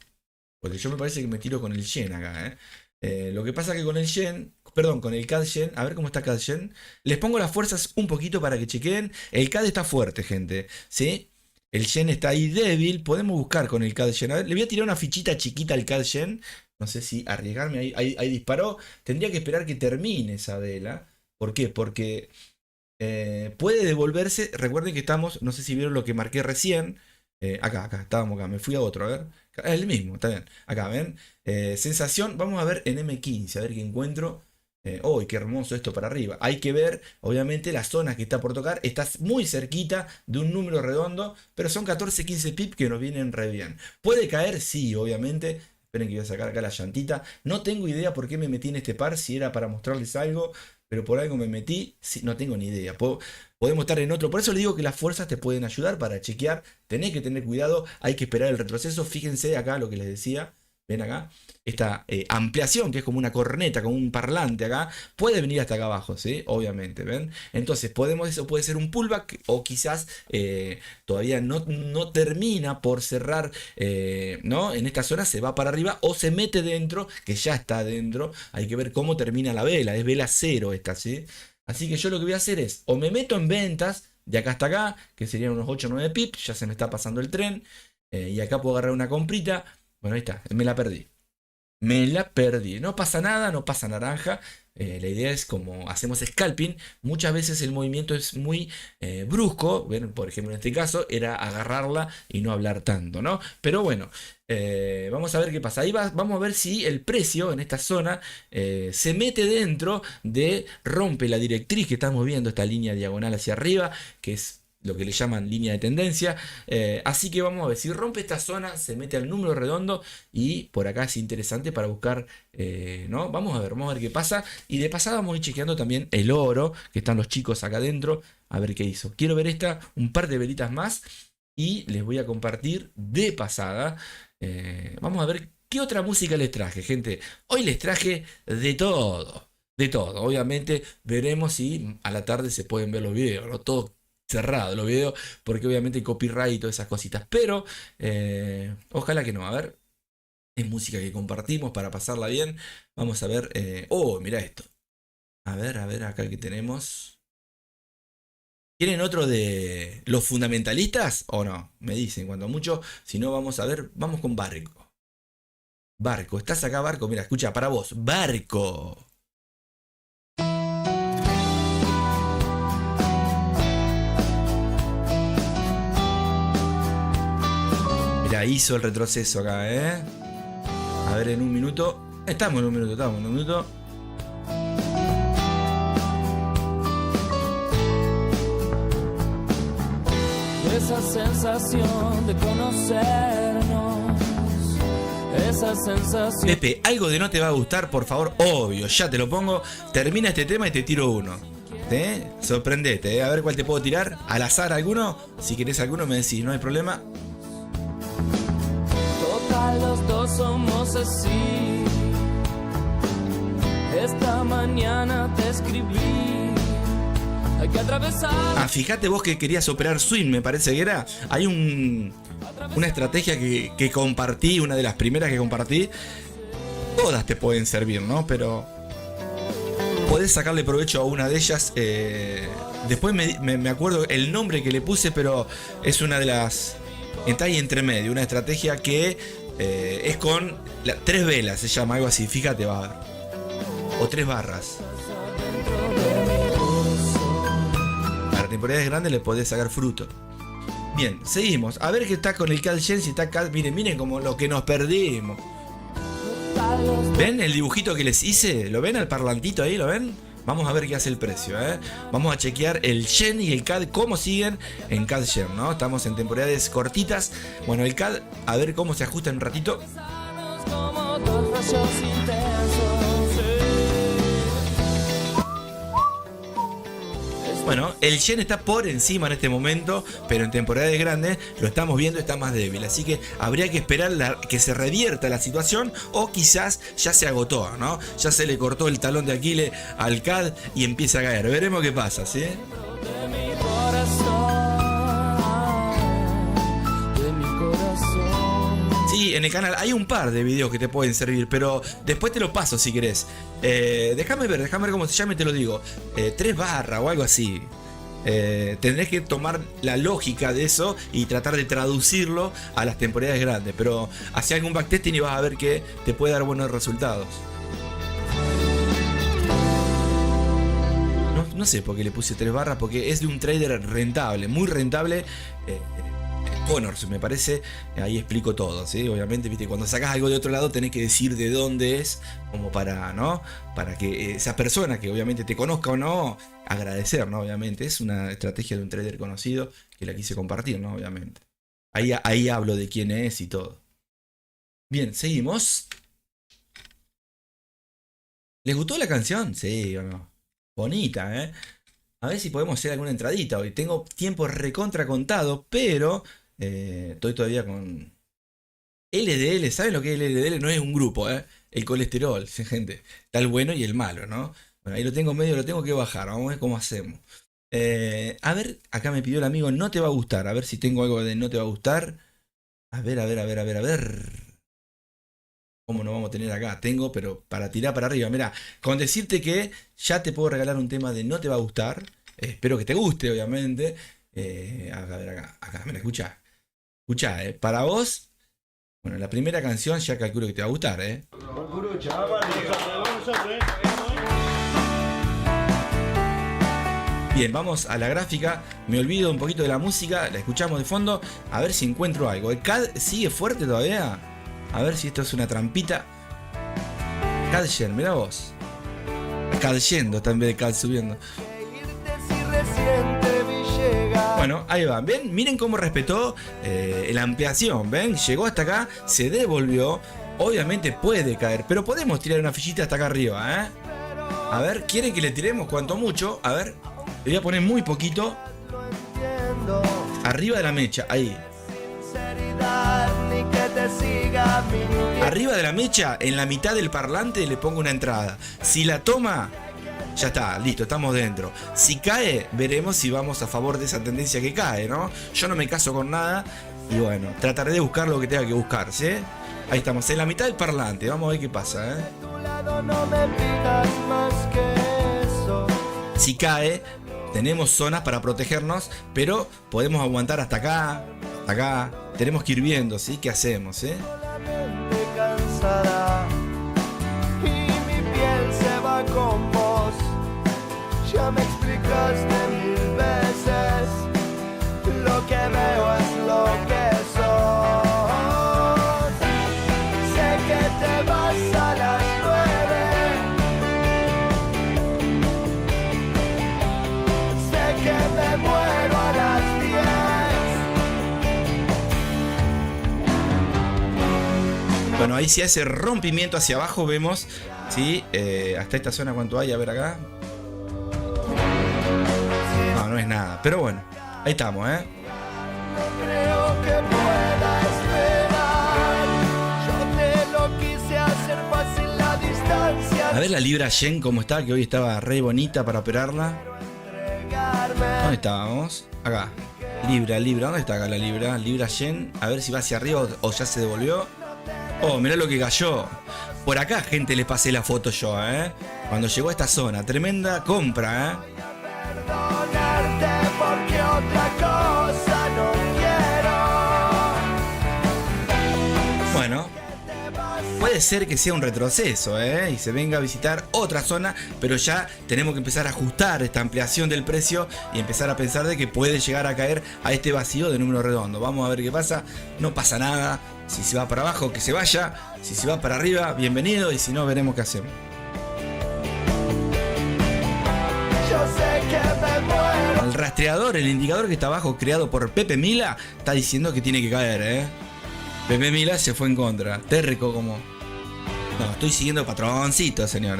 Porque yo me parece que me tiro con el yen acá, lo que pasa que con el yen, perdón, con el CAD yen, a ver cómo está CAD yen. Les pongo las fuerzas un poquito para que chequeen. El CAD está fuerte, gente, ¿sí? El yen está ahí débil. Podemos buscar con el CAD yen. A ver, le voy a tirar una fichita chiquita al CAD yen. No sé si arriesgarme. Ahí disparó. Tendría que esperar que termine esa vela. ¿Por qué? Porque puede devolverse. Recuerden que estamos, no sé si vieron lo que marqué recién. Acá, estábamos acá. Me fui a otro, a ver. Es el mismo, está bien. Acá, ¿ven? Sensación, vamos a ver en M15, a ver qué encuentro. ¡Oh, qué hermoso esto para arriba! Hay que ver, obviamente, las zonas que está por tocar. Estás muy cerquita de un número redondo, pero son 14-15 pip que nos vienen re bien. ¿Puede caer? Sí, obviamente. Esperen que voy a sacar acá la llantita. No tengo idea por qué me metí en este par, si era para mostrarles algo, pero por algo me metí. Sí, no tengo ni idea. Podemos estar en otro. Por eso les digo que las fuerzas te pueden ayudar para chequear. Tenés que tener cuidado. Hay que esperar el retroceso. Fíjense acá lo que les decía. Ven acá. Esta ampliación que es como una corneta, como un parlante acá. Puede venir hasta acá abajo, ¿sí? Obviamente, ¿ven? Entonces eso puede ser un pullback. O quizás todavía no termina por cerrar, ¿no? En esta zona se va para arriba. O se mete dentro, que ya está dentro. Hay que ver cómo termina la vela. Es vela cero esta, ¿sí? Así que yo lo que voy a hacer es, o me meto en ventas, de acá hasta acá, que serían unos 8 o 9 pips, ya se me está pasando el tren, y acá puedo agarrar una comprita, bueno, ahí está, me la perdí. No pasa nada, no pasa naranja. La idea es como hacemos scalping. Muchas veces el movimiento es muy brusco. ¿Ven? Por ejemplo, en este caso era agarrarla y no hablar tanto, ¿no? Pero bueno, vamos a ver qué pasa. Ahí vamos a ver si el precio en esta zona se mete dentro de rompe la directriz que estamos viendo, esta línea diagonal hacia arriba, que es lo que le llaman línea de tendencia. Así que vamos a ver si rompe esta zona, se mete al número redondo y por acá es interesante para buscar, ¿no? Vamos a ver qué pasa. Y de pasada vamos a ir chequeando también el oro, que están los chicos acá adentro, a ver qué hizo. Quiero ver un par de velitas más y les voy a compartir de pasada. Vamos a ver qué otra música les traje, gente. Hoy les traje de todo. De todo. Obviamente veremos si a la tarde se pueden ver los videos, ¿no? Todo cerrado los videos, porque obviamente hay copyright y todas esas cositas, pero ojalá que no. A ver, es música que compartimos para pasarla bien. Vamos a ver, mira esto. A ver, acá que tenemos. ¿Quieren otro de los fundamentalistas o no? Me dicen, cuando mucho, si no vamos a ver, vamos con Barco. Barco, ¿estás acá, Barco? Mira, escucha, para vos, Barco. Hizo el retroceso acá, A ver, en un minuto. Estamos en un minuto. Esa sensación de conocernos. Esa sensación. Pepe, algo de no te va a gustar, por favor, obvio, ya te lo pongo. Termina este tema y te tiro uno. Sorprendete, a ver cuál te puedo tirar. Al azar alguno. Si querés alguno me decís, no hay problema. Los dos somos así. Esta mañana te escribí. Hay que atravesar. Fíjate vos que querías operar swing, me parece que era. Hay una estrategia que compartí, una de las primeras que compartí. Todas te pueden servir, ¿no? Pero podés sacarle provecho a una de ellas. Después me acuerdo el nombre que le puse, pero es una de las. Está ahí entre medio, una estrategia que es con 3 velas, se llama algo así, fíjate, va a ver. O 3 barras. Para temporadas grandes le podés sacar fruto. Bien, seguimos. A ver qué está con el CAD yen, si está CAD. Miren como lo que nos perdimos. ¿Ven el dibujito que les hice? ¿Lo ven al parlantito ahí? ¿Lo ven? Vamos a ver qué hace el precio, ¿eh? Vamos a chequear el yen y el CAD, cómo siguen en CAD yen, ¿no? Estamos en temporalidades cortitas. Bueno, el CAD, a ver cómo se ajusta en un ratito. Bueno, el yen está por encima en este momento, pero en temporades grandes lo estamos viendo, está más débil. Así que habría que esperar que se revierta la situación, o quizás ya se agotó, ¿no? Ya se le cortó el talón de Aquiles al CAD y empieza a caer. Veremos qué pasa, ¿sí? Sí, en el canal hay un par de videos que te pueden servir, pero después te lo paso si querés. Déjame ver cómo se llama y te lo digo. 3 barras o algo así. Tendrés que tomar la lógica de eso y tratar de traducirlo a las temporadas grandes. Pero hace algún backtesting y vas a ver que te puede dar buenos resultados. No sé por qué le puse 3 barras, porque es de un trader rentable, muy rentable. Connors, me parece, ahí explico todo, ¿sí? Obviamente, viste, cuando sacas algo de otro lado tenés que decir de dónde es, como para, ¿no? Para que esa persona que obviamente te conozca o no, agradecer, ¿no? Obviamente, es una estrategia de un trader conocido que la quise compartir, ¿no? Obviamente. Ahí hablo de quién es y todo. Bien, seguimos. ¿Les gustó la canción? Sí, o no. Bonita, ¿eh? A ver si podemos hacer alguna entradita hoy. Tengo tiempo recontra contado, pero... estoy todavía con LDL. ¿Saben lo que es LDL? No es un grupo, el colesterol, gente. Está el bueno y el malo, ¿no? Bueno, ahí lo tengo medio, lo tengo que bajar. Vamos a ver cómo hacemos. A ver, acá me pidió el amigo, no te va a gustar. A ver si tengo algo de no te va a gustar. A ver. ¿Cómo no vamos a tener acá? Tengo, pero para tirar para arriba. Mirá, con decirte que ya te puedo regalar un tema de no te va a gustar. Espero que te guste, obviamente. A ver acá, ¿me escuchás? Escuchá, para vos, bueno, la primera canción ya calculo que te va a gustar, Bien, vamos a la gráfica. Me olvido un poquito de la música, la escuchamos de fondo. A ver si encuentro algo. ¿El CAD sigue fuerte todavía? A ver si esto es una trampita. CAD yen, mirá vos. CAD yendo, está en vez de CAD subiendo. Bueno, ahí va, ¿ven? Miren cómo respetó la ampliación, ¿ven? Llegó hasta acá, se devolvió. Obviamente puede caer, pero podemos tirar una fichita hasta acá arriba, A ver, ¿quieren que le tiremos cuanto mucho? A ver, le voy a poner muy poquito. Arriba de la mecha, ahí. Arriba de la mecha, en la mitad del parlante le pongo una entrada. Si la toma... ya está, listo, estamos dentro. Si cae, veremos si vamos a favor de esa tendencia que cae, ¿no? Yo no me caso con nada. Y bueno, trataré de buscar lo que tenga que buscar, ¿sí? Ahí estamos, en la mitad del parlante. Vamos a ver qué pasa, Si cae, tenemos zonas para protegernos, pero podemos aguantar hasta acá, hasta acá. Tenemos que ir viendo, ¿sí? ¿Qué hacemos, Y mi piel se va con vos. Ya me explicaste 1000 veces. Lo que veo es lo que sos. Sé que te vas a las 9. Sé que me muero a las 10. Bueno, ahí se hace rompimiento hacia abajo, vemos, ¿sí? Hasta esta zona, ¿cuánto hay? A ver acá. No es nada, pero bueno, ahí estamos, No creo que pueda esperar. Yo te lo quise hacer fácil la distancia. A ver la libra yen cómo está, que hoy estaba re bonita para operarla. ¿Dónde estábamos? Acá. Libra, ¿dónde está acá la libra? Libra yen, a ver si va hacia arriba o ya se devolvió. Oh, mirá lo que cayó. Por acá, gente, les pasé la foto yo, Cuando llegó a esta zona, tremenda compra, Perdonarte porque otra cosa no quiero. Bueno, puede ser que sea un retroceso, y se venga a visitar otra zona, pero ya tenemos que empezar a ajustar esta ampliación del precio y empezar a pensar de que puede llegar a caer a este vacío de número redondo. Vamos a ver qué pasa. No pasa nada. Si se va para abajo, que se vaya. Si se va para arriba, bienvenido. Y si no, veremos qué hacemos. El rastreador, el indicador que está abajo, creado por Pepe Mila, está diciendo que tiene que caer, Pepe Mila se fue en contra. Terco como... No, estoy siguiendo patroncito, señor,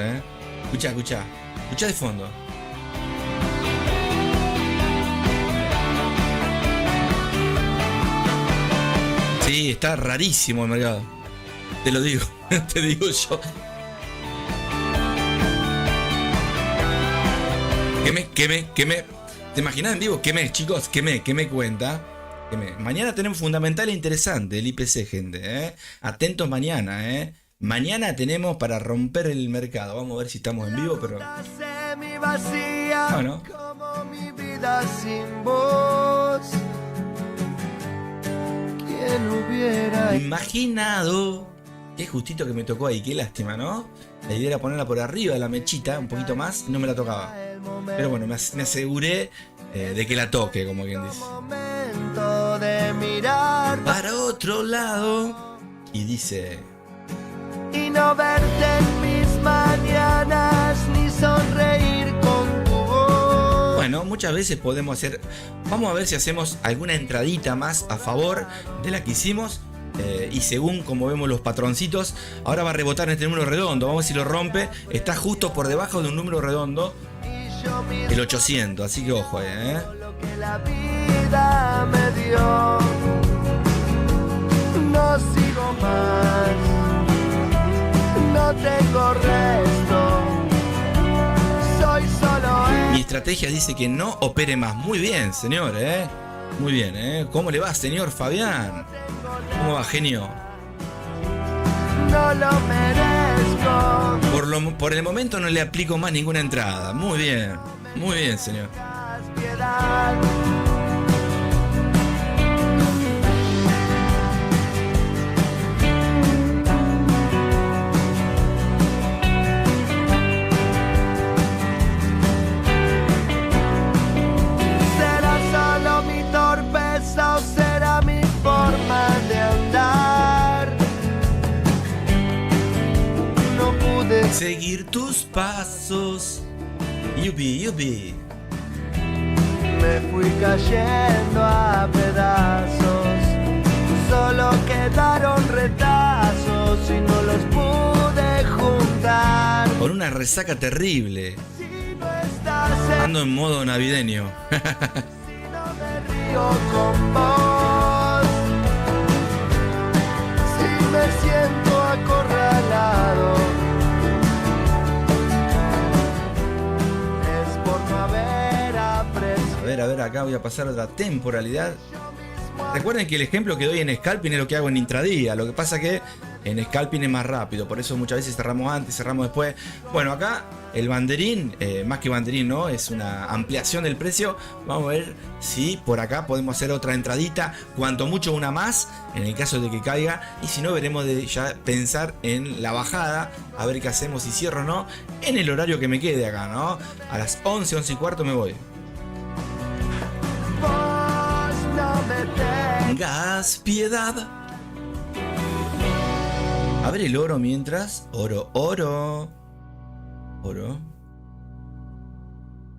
Escucha, escucha. Escucha de fondo. Sí, está rarísimo el mercado. Te lo digo, te digo yo. ¿Qué me? ¿Te imaginas en vivo? ¿Qué mes, chicos? ¿Qué me cuenta? Mañana tenemos fundamental e interesante el IPC, gente, Atentos mañana, Mañana tenemos para romper el mercado. Vamos a ver si estamos en vivo, pero... Bueno. Como mi vida sin vos. ¿Quién hubiera imaginado? Qué justito que me tocó ahí, qué lástima, ¿no? La idea era ponerla por arriba de la mechita, un poquito más, y no me la tocaba. Pero bueno, me aseguré de que la toque, como quien dice. Momento de mirar para otro lado. Y dice... Y no verte en mis mañanas, ni sonreír con tu voz. Bueno, muchas veces podemos hacer... Vamos a ver si hacemos alguna entradita más a favor de la que hicimos. Y según como vemos los patroncitos, ahora va a rebotar en este número redondo. Vamos a ver si lo rompe. Está justo por debajo de un número redondo, el 800, así que ojo, Lo que la vida me dio, no sigo más, no tengo resto, soy solo él. Mi estrategia dice que no opere más. Muy bien, señor, Muy bien, ¿Cómo le va, señor Fabián? ¿Cómo va, genio? No lo merezco. Por el momento no le aplico más ninguna entrada. Muy bien, señor. Piedad. ¿Será solo mi torpeza o será mi forma de andar? No pude seguir tus pasos. Yubi. Me fui cayendo a pedazos, solo quedaron retazos y no los pude juntar. Por una resaca terrible. Si no estás Ando en modo navideño. si no me río con vos, si me siento acorralado, es por no haber aprendido. A ver, acá voy a pasar a otra temporalidad. Recuerden que el ejemplo que doy en scalping es lo que hago en intradía. Lo que pasa que en scalping es más rápido, por eso muchas veces cerramos antes, cerramos después. Bueno, acá el banderín, más que banderín, ¿no? Es una ampliación del precio. Vamos a ver si por acá podemos hacer otra entradita, cuanto mucho una más, en el caso de que caiga. Y si no, veremos de ya pensar en la bajada, a ver qué hacemos, si cierro o no, en el horario que me quede acá, ¿no? A las 11, 11 y cuarto me voy. Vos no me Tengas piedad. Abre el oro mientras. Oro.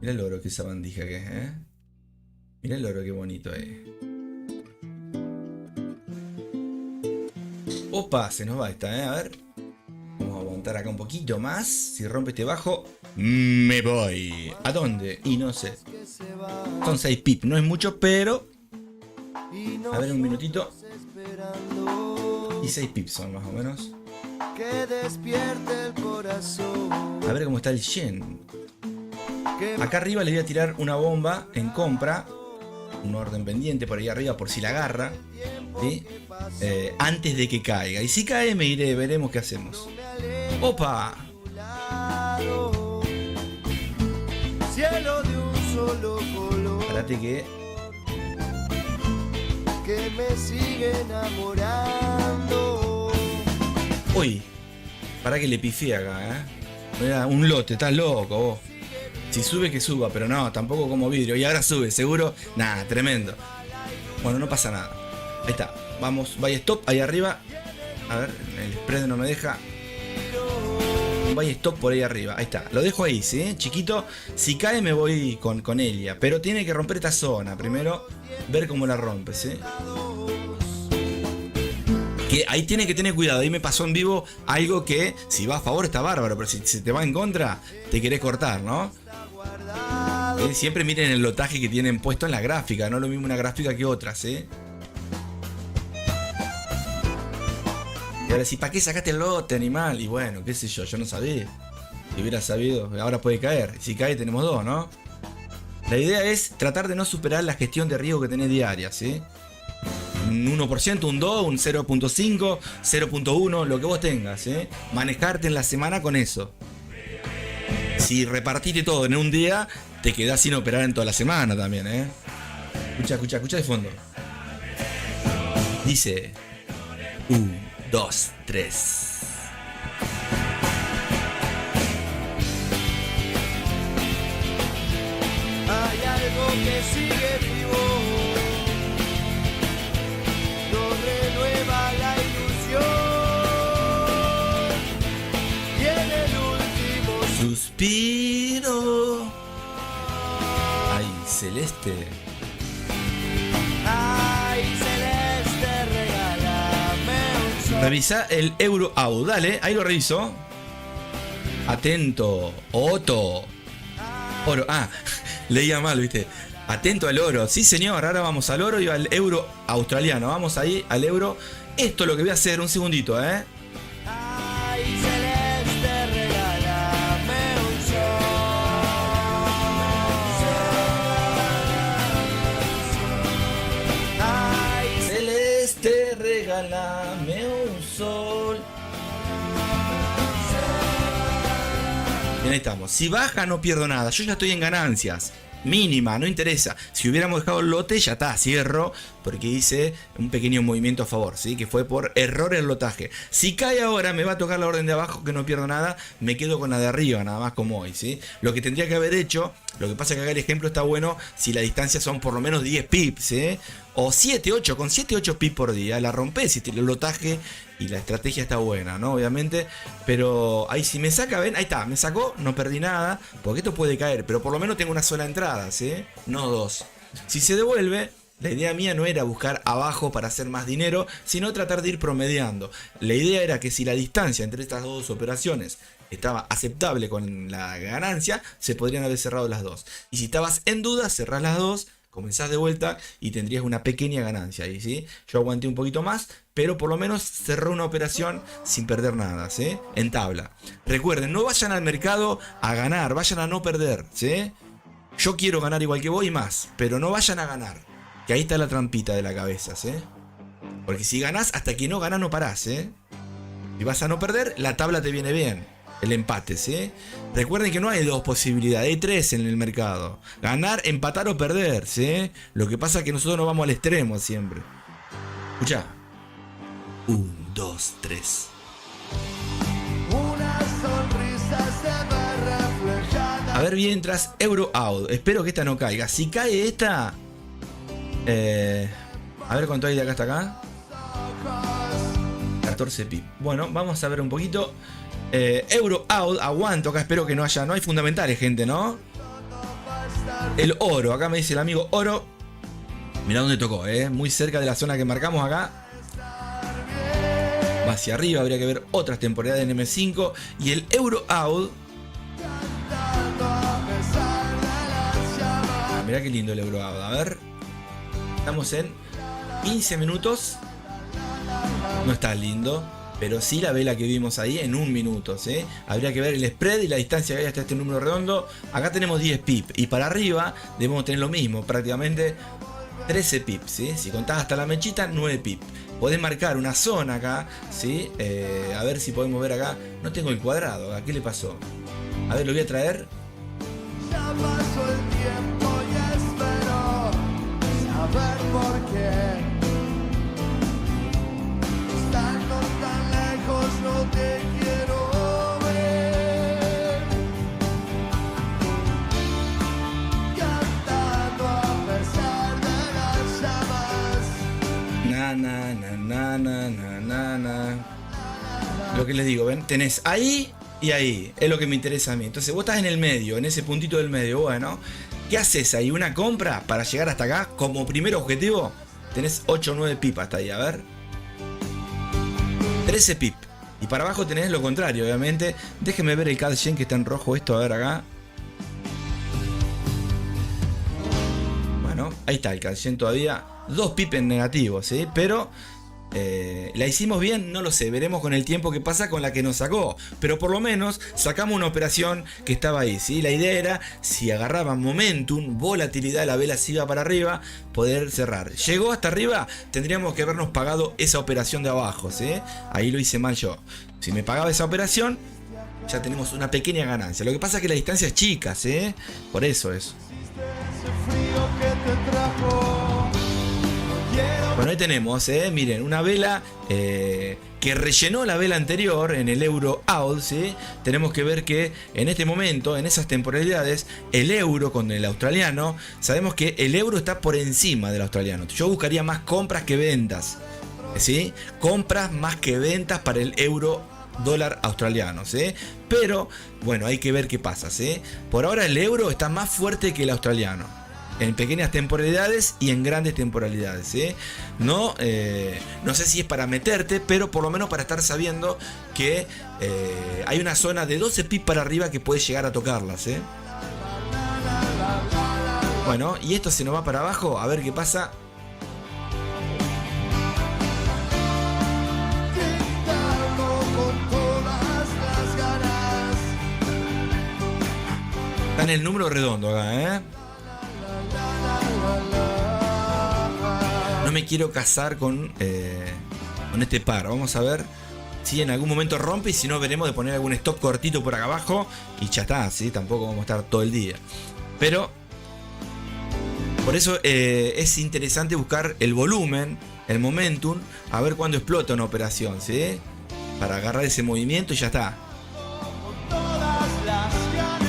Mira el oro que esa bandija que es, Mira el oro que bonito es. Opa, se nos va esta, A ver. Vamos a aguantar acá un poquito más. Si rompe este bajo, me voy. ¿A dónde? Y no sé. Son 6 pips, no es mucho, pero... A ver, un minutito. Y 6 pips son más o menos. que despierte el corazón. A ver cómo está el yen. Acá arriba le voy a tirar una bomba en compra. Un orden pendiente por ahí arriba por si la agarra, ¿sí? Antes de que caiga. Y si cae me iré, veremos qué hacemos. ¡Opa! Cielo de un solo color. Espérate que me sigue enamorando. Uy, para que le pifié acá, Mira, un lote, estás loco vos. Si sube que suba, pero no, tampoco como vidrio. Y ahora sube, seguro. Nada, tremendo. Bueno, no pasa nada. Ahí está. Vamos, vaya stop, ahí arriba. A ver, el spread no me deja. Un buy stop por ahí arriba. Ahí está. Lo dejo ahí, ¿sí? Chiquito. Si cae me voy con ella. Pero tiene que romper esta zona. Primero, ver cómo la rompe, ¿sí? Que ahí tiene que tener cuidado. Ahí me pasó en vivo algo que si va a favor está bárbaro. Pero si te va en contra, te querés cortar, ¿no? Siempre miren el lotaje que tienen puesto en la gráfica. No lo mismo una gráfica que otra, ¿sí? Y ahora sí, ¿para qué sacaste el lote, animal? Y bueno, qué sé yo no sabía. Si hubiera sabido, ahora puede caer. Si cae tenemos dos, ¿no? La idea es tratar de no superar la gestión de riesgo que tenés diaria, ¿sí? Un 1%, un 2, un 0.5, 0.1, lo que vos tengas, ¿eh? Manejarte en la semana con eso. Si repartiste todo en un día, te quedás sin operar en toda la semana también, ¿eh? Escucha de fondo. Dice... 1, 2, 3. Hay algo que sigue vivo, nos renueva la ilusión y en el último suspiro. Ay, Celeste. Ay, Celeste, regálame un sol. Revisa el Euro Out, dale, ahí lo reviso. Atento, Otto. Oro, leía mal, viste. Atento al oro, sí señor, ahora vamos al oro y al euro australiano. Vamos ahí al euro. Esto es lo que voy a hacer, un segundito, Ay, Celeste, regálame un sol. Ay, Celeste, regálame un sol. Bien, ahí estamos. Si baja no pierdo nada. Yo ya estoy en ganancias. Mínima, no interesa. Si hubiéramos dejado el lote, ya está, cierro. Porque hice un pequeño movimiento a favor, ¿sí? Que fue por error el lotaje. Si cae ahora, me va a tocar la orden de abajo, que no pierdo nada. Me quedo con la de arriba, nada más como hoy, ¿sí? Lo que tendría que haber hecho, lo que pasa es que acá el ejemplo está bueno si la distancia son por lo menos 10 pips, ¿sí? O 7, 8, con 7, 8 pips por día. La rompés si el lotaje y la estrategia está buena, ¿no? Obviamente. Pero ahí si me saca, ven, ahí está, me sacó, no perdí nada. Porque esto puede caer, pero por lo menos tengo una sola entrada, ¿sí? No dos. Si se devuelve, la idea mía no era buscar abajo para hacer más dinero, sino tratar de ir promediando. La idea era que si la distancia entre estas dos operaciones estaba aceptable con la ganancia, se podrían haber cerrado las dos. Y si estabas en duda, cerrás las dos, comenzás de vuelta y tendrías una pequeña ganancia ahí, ¿sí? Yo aguanté un poquito más, pero por lo menos cerré una operación sin perder nada, ¿sí? En tabla. Recuerden, no vayan al mercado a ganar, vayan a no perder, ¿sí? Yo quiero ganar igual que vos y más, pero no vayan a ganar. Que ahí está la trampita de la cabeza, ¿sí? Porque si ganás, hasta que no ganás no parás, ¿eh? Si vas a no perder, la tabla te viene bien. El empate, ¿sí? Recuerden que no hay dos posibilidades, hay tres en el mercado. Ganar, empatar o perder, ¿sí? Lo que pasa es que nosotros nos vamos al extremo siempre. Escucha. 1, 2, 3. una sonrisa se ve reflejada. A ver, mientras Euro Out. Espero que esta no caiga. Si cae esta... a ver cuánto hay de acá hasta acá. 14 pip. Bueno, vamos a ver un poquito. Euro Out, aguanto acá, espero que no hay fundamentales, gente, ¿no? El oro, acá me dice el amigo oro. Mirá dónde tocó, muy cerca de la zona que marcamos acá. Va hacia arriba, habría que ver otras temporadas en M5. Y el Euro Out. Mirá qué lindo el Euro Out, a ver. Estamos en 15 minutos. No está lindo, pero sí la vela que vimos ahí en 1 minuto, ¿sí? Habría que ver el spread y la distancia que hay hasta este número redondo. Acá tenemos 10 pips y para arriba debemos tener lo mismo, prácticamente 13 pips, ¿sí? Si contás hasta la mechita, 9 pips. Podés marcar una zona acá, ¿sí? A ver si podemos ver acá. No tengo el cuadrado acá, ¿qué le pasó? A ver, lo voy a traer. Ya pasó el tiempo y espero saber por qué. Estando tan lejos no te quiero ver. Cantando a pesar de las llamas. Na, na, na, na, na, na, na, na. Lo que les digo, ven, tenés ahí y ahí, es lo que me interesa a mí. Entonces vos estás en el medio, en ese puntito del medio, bueno, ¿qué haces ahí? Una compra para llegar hasta acá, como primer objetivo, tenés 8 o 9 pips hasta ahí, a ver. 13 pip. Y para abajo tenés lo contrario, obviamente. Déjenme ver el CAD Yen que está en rojo esto, a ver acá. Bueno, ahí está el CAD Yen todavía. 2 pip en negativo, ¿sí? Pero la hicimos bien, no lo sé. Veremos con el tiempo que pasa con la que nos sacó. Pero por lo menos sacamos una operación que estaba ahí, ¿sí? La idea era, si agarraba momentum, volatilidad, la vela se iba para arriba, poder cerrar. Llegó hasta arriba, tendríamos que habernos pagado esa operación de abajo, ¿sí? Ahí lo hice mal yo. Si me pagaba esa operación, ya tenemos una pequeña ganancia. Lo que pasa es que la distancia es chica, ¿sí? Por eso es. Bueno, ahí tenemos, miren, una vela que rellenó la vela anterior en el euro AUD, ¿sí? Tenemos que ver que en este momento, en esas temporalidades, el euro con el australiano, sabemos que el euro está por encima del australiano. Yo buscaría más compras que ventas, ¿sí? Compras más que ventas para el euro dólar australiano, ¿sí? Pero, bueno, hay que ver qué pasa, ¿sí? Por ahora el euro está más fuerte que el australiano. En pequeñas temporalidades y en grandes temporalidades, ¿sí? No sé si es para meterte, pero por lo menos para estar sabiendo que hay una zona de 12 pips para arriba que puedes llegar a tocarlas, ¿sí? Bueno, y esto se nos va para abajo, a ver qué pasa. Está en el número redondo acá, ¿eh? No me quiero casar con este par. Vamos a ver si en algún momento rompe y si no veremos de poner algún stop cortito por acá abajo y ya está, ¿sí? Tampoco vamos a estar todo el día. Pero por eso es interesante buscar el volumen, el momentum, a ver cuándo explota una operación, ¿sí? Para agarrar ese movimiento y ya está.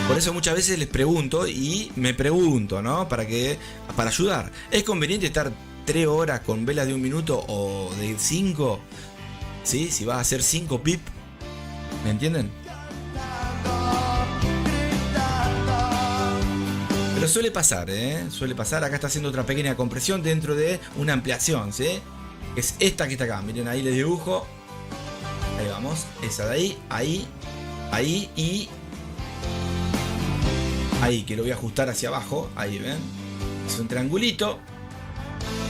Por eso muchas veces les pregunto y me pregunto, ¿no? Para ayudar. ¿Es conveniente estar 3 horas con velas de 1 minuto o de 5? ¿Sí? Si vas a hacer 5 pip. ¿Me entienden? Pero suele pasar, ¿eh? Suele pasar. Acá está haciendo otra pequeña compresión dentro de una ampliación, ¿sí? Es esta que está acá. Miren, ahí le dibujo. Ahí vamos. Esa de ahí, ahí y... ahí, que lo voy a ajustar hacia abajo. Ahí, ¿ven? Es un triangulito.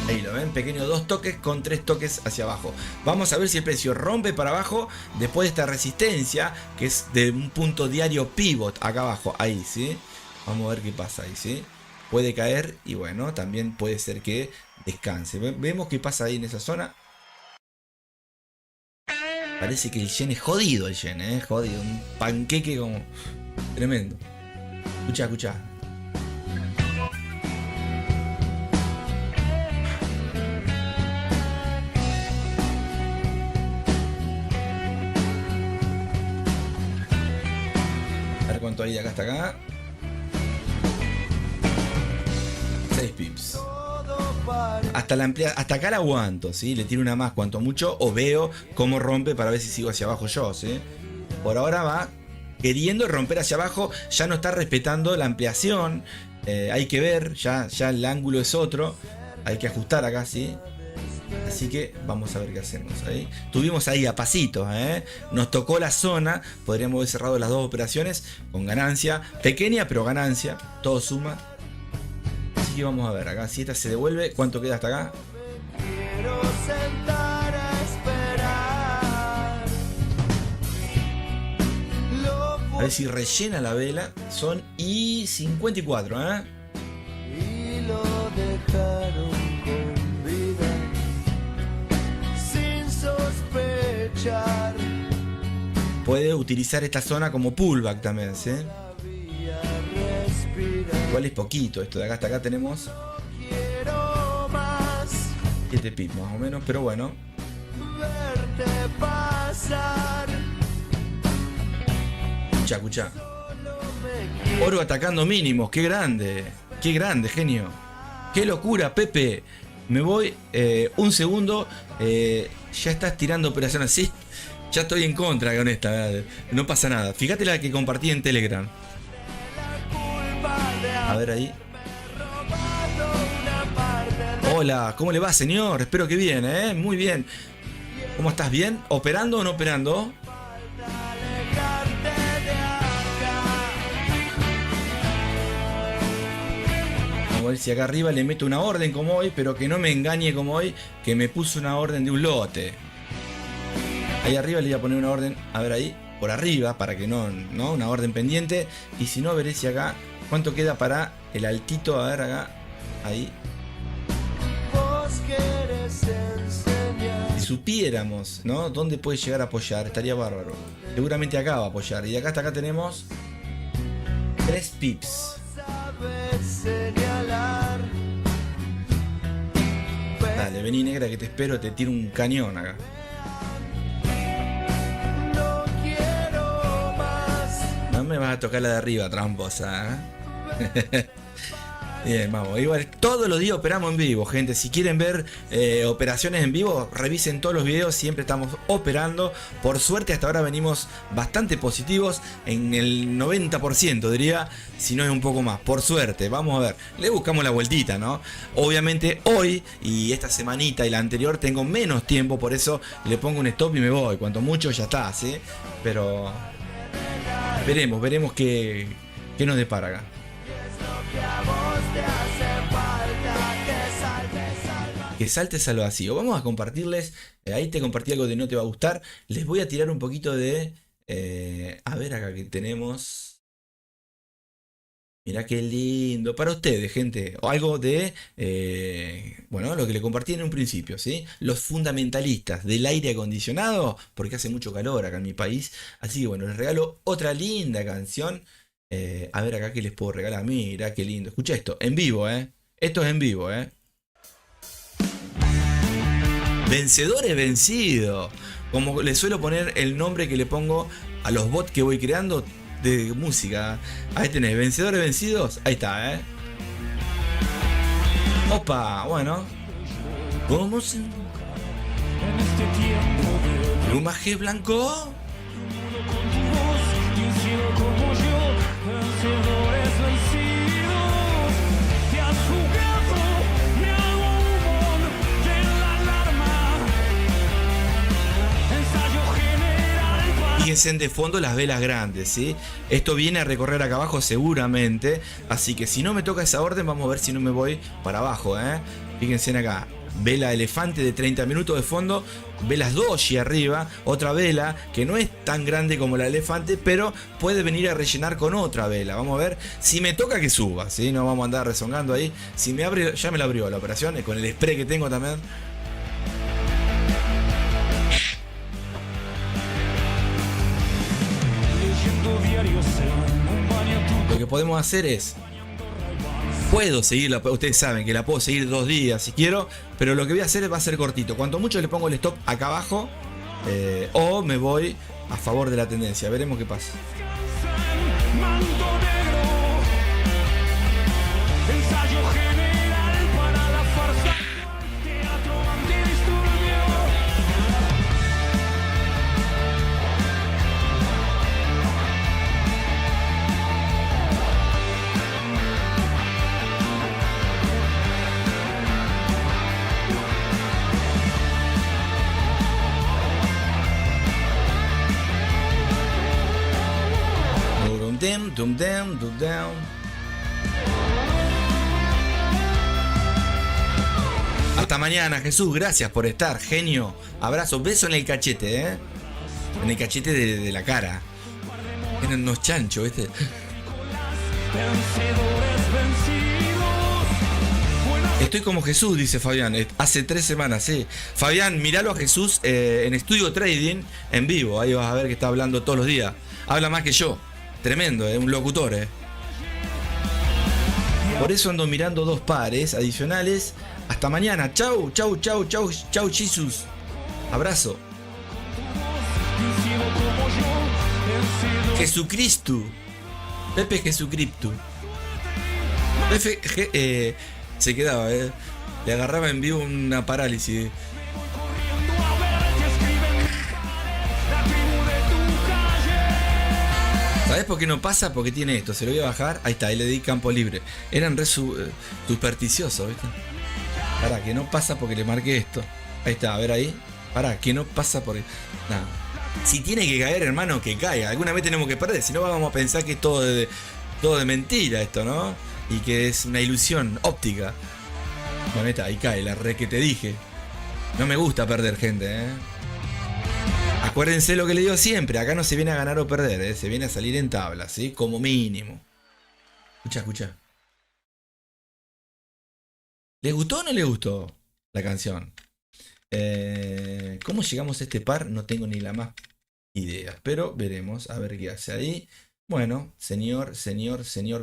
Ahí lo ven, pequeños 2 toques con 3 toques hacia abajo. Vamos a ver si el precio rompe para abajo después de esta resistencia, que es de un punto diario pivot acá abajo. Ahí, ¿sí? Vamos a ver qué pasa ahí, ¿sí? Puede caer y bueno, también puede ser que descanse. Vemos qué pasa ahí en esa zona. Parece que el yen es jodido, el yen, ¿eh? Jodido, un panqueque como tremendo. Escucha. A ver cuánto hay de acá hasta acá. 6 pips. Hasta acá la aguanto, ¿sí? Le tiro una más cuanto mucho o veo cómo rompe para ver si sigo hacia abajo yo, ¿sí? Por ahora va queriendo romper hacia abajo, ya no está respetando la ampliación. Hay que ver, ya el ángulo es otro. Hay que ajustar acá, ¿sí? Así que vamos a ver qué hacemos ahí. Tuvimos ahí a pasitos, nos tocó la zona. Podríamos haber cerrado las 2 operaciones con ganancia. Pequeña, pero ganancia. Todo suma. Así que vamos a ver acá. Si esta se devuelve, ¿cuánto queda hasta acá? Quiero sentar a esperar. A ver si rellena la vela. Son y 54, Y lo dejaron con vida sin sospechar. Puede utilizar esta zona como pullback también, ¿sí? Igual es poquito esto. De acá hasta acá tenemos 7 pips más o menos, pero bueno. Verte pasar. Escucha. Oro atacando mínimos, qué grande, genio. Qué locura, Pepe. Me voy un segundo. Ya estás tirando operación así. Ya estoy en contra con esta. No pasa nada. Fíjate la que compartí en Telegram. A ver ahí. Hola, ¿cómo le va, señor? Espero que bien, ¿eh? Muy bien. ¿Cómo estás? ¿Bien? ¿Operando o no operando? Vamos a ver si acá arriba le meto una orden como hoy, pero que no me engañe como hoy, que me puso una orden de un lote. Ahí arriba le voy a poner una orden, a ver ahí, por arriba, para que no, una orden pendiente. Y si no, veré si acá, cuánto queda para el altito, a ver acá, ahí. Si supiéramos, ¿no? Dónde puede llegar a apoyar, estaría bárbaro. Seguramente acá va a apoyar. Y de acá hasta acá tenemos 3 pips. Dale, vení, negra, que te espero, te tiro un cañón acá. No me vas a tocar la de arriba, tramposa, ¿eh? Bien, vamos. Igual todos los días operamos en vivo, gente. Si quieren ver operaciones en vivo, revisen todos los videos. Siempre estamos operando. Por suerte hasta ahora venimos bastante positivos. En el 90% diría. Si no es un poco más. Por suerte. Vamos a ver. Le buscamos la vueltita, ¿no? Obviamente hoy y esta semanita y la anterior tengo menos tiempo. Por eso le pongo un stop y me voy. Cuanto mucho ya está, ¿sí? Pero veremos qué nos depara acá. Que saltes al vacío. Vamos a compartirles. Ahí te compartí algo de no te va a gustar. Les voy a tirar un poquito de. A ver acá que tenemos. Mirá qué lindo. Para ustedes, gente. O algo de. Bueno, lo que le compartí en un principio, ¿sí? Los fundamentalistas del aire acondicionado. Porque hace mucho calor acá en mi país. Así que bueno, les regalo otra linda canción. A ver acá que les puedo regalar. Mira qué lindo. Escucha esto. En vivo, Esto es en vivo, Vencedores vencido. Como le suelo poner el nombre que le pongo a los bots que voy creando de música. Ahí tenés, vencedores vencidos. Ahí está, Opa, bueno. ¿Cómo se...? Plumaje blanco. Fíjense de fondo las velas grandes, ¿sí? Esto viene a recorrer acá abajo seguramente. Así que si no me toca esa orden, vamos a ver si no me voy para abajo, Fíjense en acá. Vela elefante de 30 minutos de fondo. Velas doji arriba. Otra vela que no es tan grande como la elefante, pero puede venir a rellenar con otra vela. Vamos a ver si me toca que suba, ¿sí? No vamos a andar rezongando ahí. Si me abre, ya me la abrió la operación. Con el spray que tengo también. Lo que podemos hacer es... Puedo seguirla, ustedes saben que la puedo seguir 2 días si quiero, pero lo que voy a hacer va a ser cortito. Cuanto mucho le pongo el stop acá abajo, o me voy a favor de la tendencia. Veremos qué pasa. Dum down, dum down. Hasta mañana, Jesús. Gracias por estar, genio. Abrazo, beso en el cachete, En el cachete de la cara. Eran unos chanchos, ¿viste? Estoy como Jesús, dice Fabián. Hace 3 semanas, sí. Fabián, miralo a Jesús en Estudio Trading en vivo. Ahí vas a ver que está hablando todos los días. Habla más que yo. Tremendo, un locutor, Por eso ando mirando 2 pares adicionales. Hasta mañana. Chau, chau, chau, chau, chau, Jesús. Abrazo. Jesucristo. Pepe Jesucristo. Pepe se quedaba, Le agarraba en vivo una parálisis. ¿Sabes por qué no pasa? Porque tiene esto. Se lo voy a bajar. Ahí está, ahí le di campo libre. Eran re supersticiosos, ¿viste? Pará, que no pasa porque le marqué esto. Ahí está, a ver ahí. Pará, que no pasa porque... Nada. Si tiene que caer, hermano, que caiga. Alguna vez tenemos que perder. Si no, vamos a pensar que es todo de mentira esto, ¿no? Y que es una ilusión óptica. Bueno, ahí está, ahí cae, la re que te dije. No me gusta perder, gente, ¿eh? Acuérdense lo que le digo siempre. Acá no se viene a ganar o perder, ¿eh? Se viene a salir en tablas, ¿sí? Como mínimo. Escucha, escucha. ¿Les gustó o no les gustó la canción? ¿Cómo llegamos a este par? No tengo ni la más idea. Pero veremos a ver qué hace ahí. Bueno, señor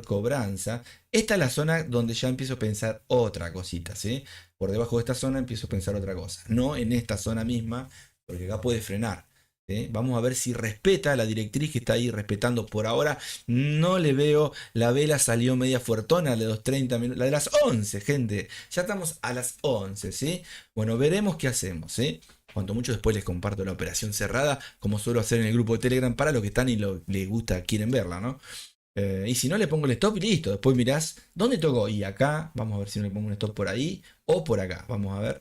cobranza. Esta es la zona donde ya empiezo a pensar otra cosita, ¿sí? Por debajo de esta zona empiezo a pensar otra cosa. No en esta zona misma, porque acá puede frenar. ¿Sí? Vamos a ver si respeta la directriz que está ahí respetando por ahora. No le veo. La vela salió media fuertona, la de los 30 minutos. La de las 11, gente. Ya estamos a las 11, ¿sí? Bueno, veremos qué hacemos, ¿sí? Cuanto mucho después les comparto la operación cerrada, como suelo hacer en el grupo de Telegram, para los que están y les gusta, quieren verla, ¿no? Y si no, le pongo el stop y listo. Después mirás dónde tocó. Y acá, vamos a ver si no le pongo un stop por ahí o por acá. Vamos a ver.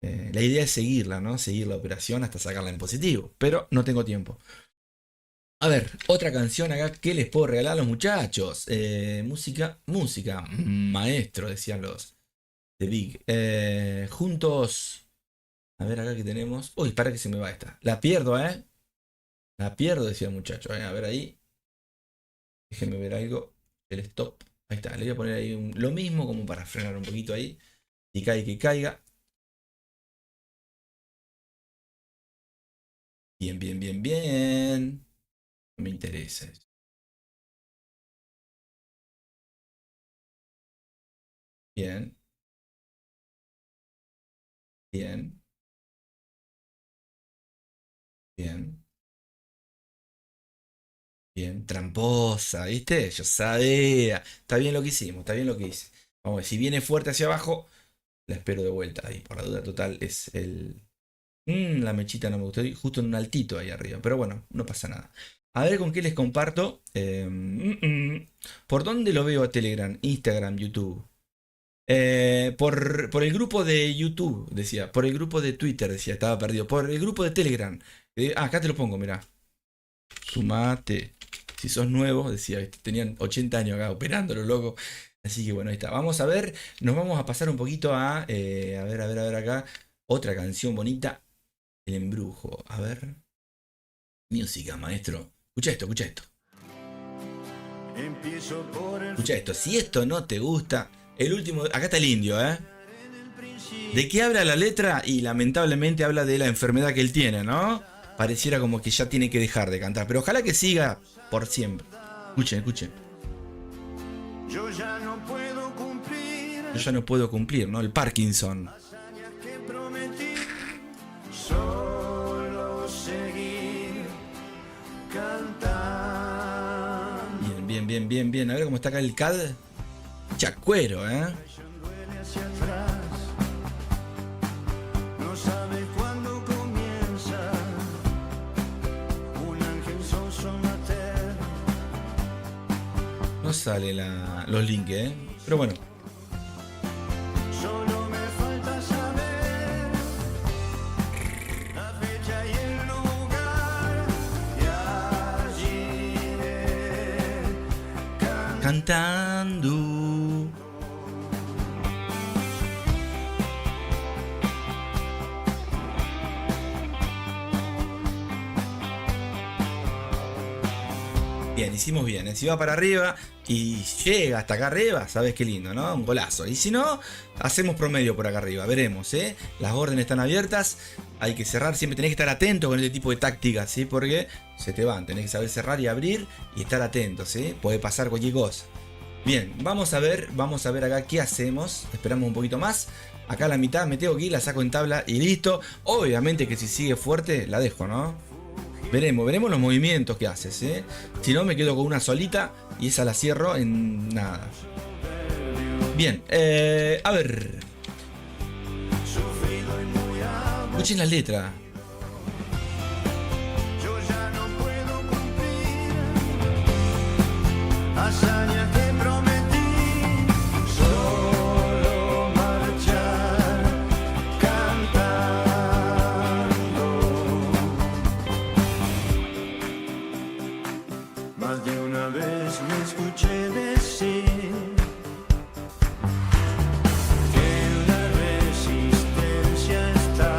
La idea es seguirla, ¿no? Seguir la operación hasta sacarla en positivo. Pero no tengo tiempo. A ver, otra canción acá que les puedo regalar a los muchachos. Música, maestro, decían los de Big. Juntos. A ver acá que tenemos. Uy, para que se me va esta. La pierdo, ¿eh? La pierdo, decía el muchacho. A ver ahí. Déjenme ver algo. El stop. Ahí está. Le voy a poner ahí lo mismo como para frenar un poquito ahí. Y cae que caiga. Bien. No me interesa eso. Bien. Bien, tramposa, ¿viste? Yo sabía. Está bien lo que hicimos, está bien lo que hice. Vamos a ver, si viene fuerte hacia abajo, la espero de vuelta ahí. Por la duda total es el... la mechita no me gustó, justo en un altito ahí arriba. Pero bueno, no pasa nada. A ver con qué les comparto. ¿Por dónde lo veo a Telegram, Instagram, YouTube? Por el grupo de YouTube, decía. Por el grupo de Twitter, decía. Estaba perdido. Por el grupo de Telegram. Acá te lo pongo, mirá. Sumate. Si sos nuevo, decía. Tenían 80 años acá operándolo, loco. Así que bueno, ahí está. Vamos a ver. Nos vamos a pasar un poquito a... a ver acá. Otra canción bonita. El embrujo. A ver. Música, maestro. Escucha esto. Escucha esto. Si esto no te gusta... El último... Acá está el indio, ¿eh? ¿De qué habla la letra? Y lamentablemente habla de la enfermedad que él tiene, ¿no? Pareciera como que ya tiene que dejar de cantar. Pero ojalá que siga por siempre. Escuchen. Yo ya no puedo cumplir, ¿no? El Parkinson. Bien. A ver cómo está acá el CAD. Chacuero, ¿eh? No sale los links, ¿eh? Pero bueno. Solo me falta saber la fecha y el lugar, y allí iré cantando. Bien, hicimos bien. Si va para arriba y llega hasta acá arriba, sabes qué lindo, ¿no? Un golazo. Y si no, hacemos promedio por acá arriba. Veremos, ¿eh? Las órdenes están abiertas. Hay que cerrar. Siempre tenés que estar atento con este tipo de tácticas, ¿sí? Porque se te van. Tenés que saber cerrar y abrir y estar atento, ¿sí? Puede pasar cualquier cosa. Bien, vamos a ver acá qué hacemos. Esperamos un poquito más. Acá a la mitad me tengo que ir, la saco en tabla y listo. Obviamente que si sigue fuerte, la dejo, ¿no? Veremos los movimientos que haces, ¿eh? Si no, me quedo con una solita y esa la cierro en nada. Bien, a ver. Escuchen la letra. hazañas que prometí, solo marchar cantando. Más de una vez me escuché decir que en la resistencia está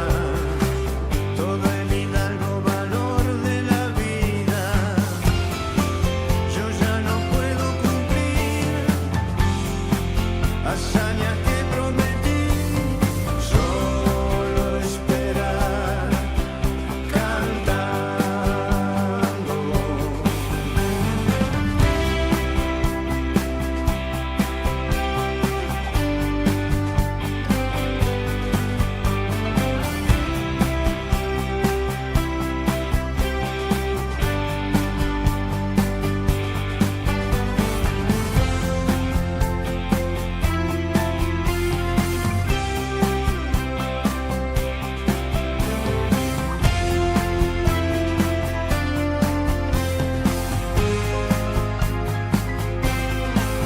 todo el hidalgo valor de la vida. Yo ya no puedo cumplir hazañas que prometí, solo esperar cantando.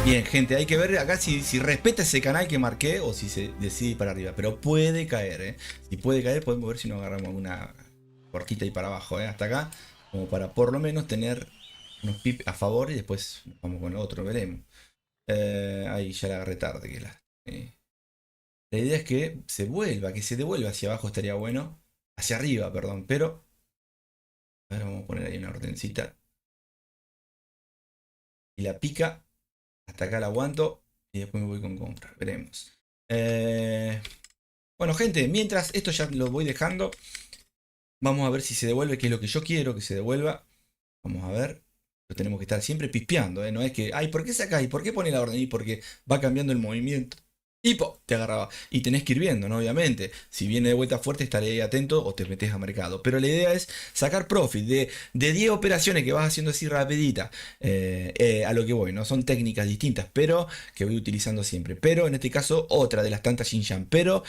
Bien, gente, hay que ver acá si respeta ese canal que marqué o si se decide ir para arriba. Pero puede caer, ¿eh? Si puede caer, podemos ver si nos agarramos alguna cortita ahí para abajo, ¿eh? Hasta acá, como para por lo menos tener unos pips a favor y después vamos con el otro, veremos. Ahí ya la agarré tarde. La idea es que se vuelva, que se devuelva hacia abajo, estaría bueno. Hacia arriba, perdón, pero... A ver, vamos a poner ahí una ordencita. Y la pica. Hasta acá la aguanto y después me voy con compra. Veremos. Bueno, gente, mientras esto ya lo voy dejando. Vamos a ver si se devuelve, que es lo que yo quiero que se devuelva. Vamos a ver. Lo tenemos que estar siempre pispeando, ¿eh? No es que, ay, ¿por qué sacás? ¿Y por qué pone la orden? Y porque va cambiando el movimiento. Y te agarraba. Y tenés que ir viendo, ¿no? Obviamente. Si viene de vuelta fuerte, estaré ahí atento o te metes a mercado. Pero la idea es sacar profit de 10 operaciones que vas haciendo así rapidita. A lo que voy, ¿no? Son técnicas distintas, pero que voy utilizando siempre. Pero en este caso, otra de las tantas Xinjiang. Pero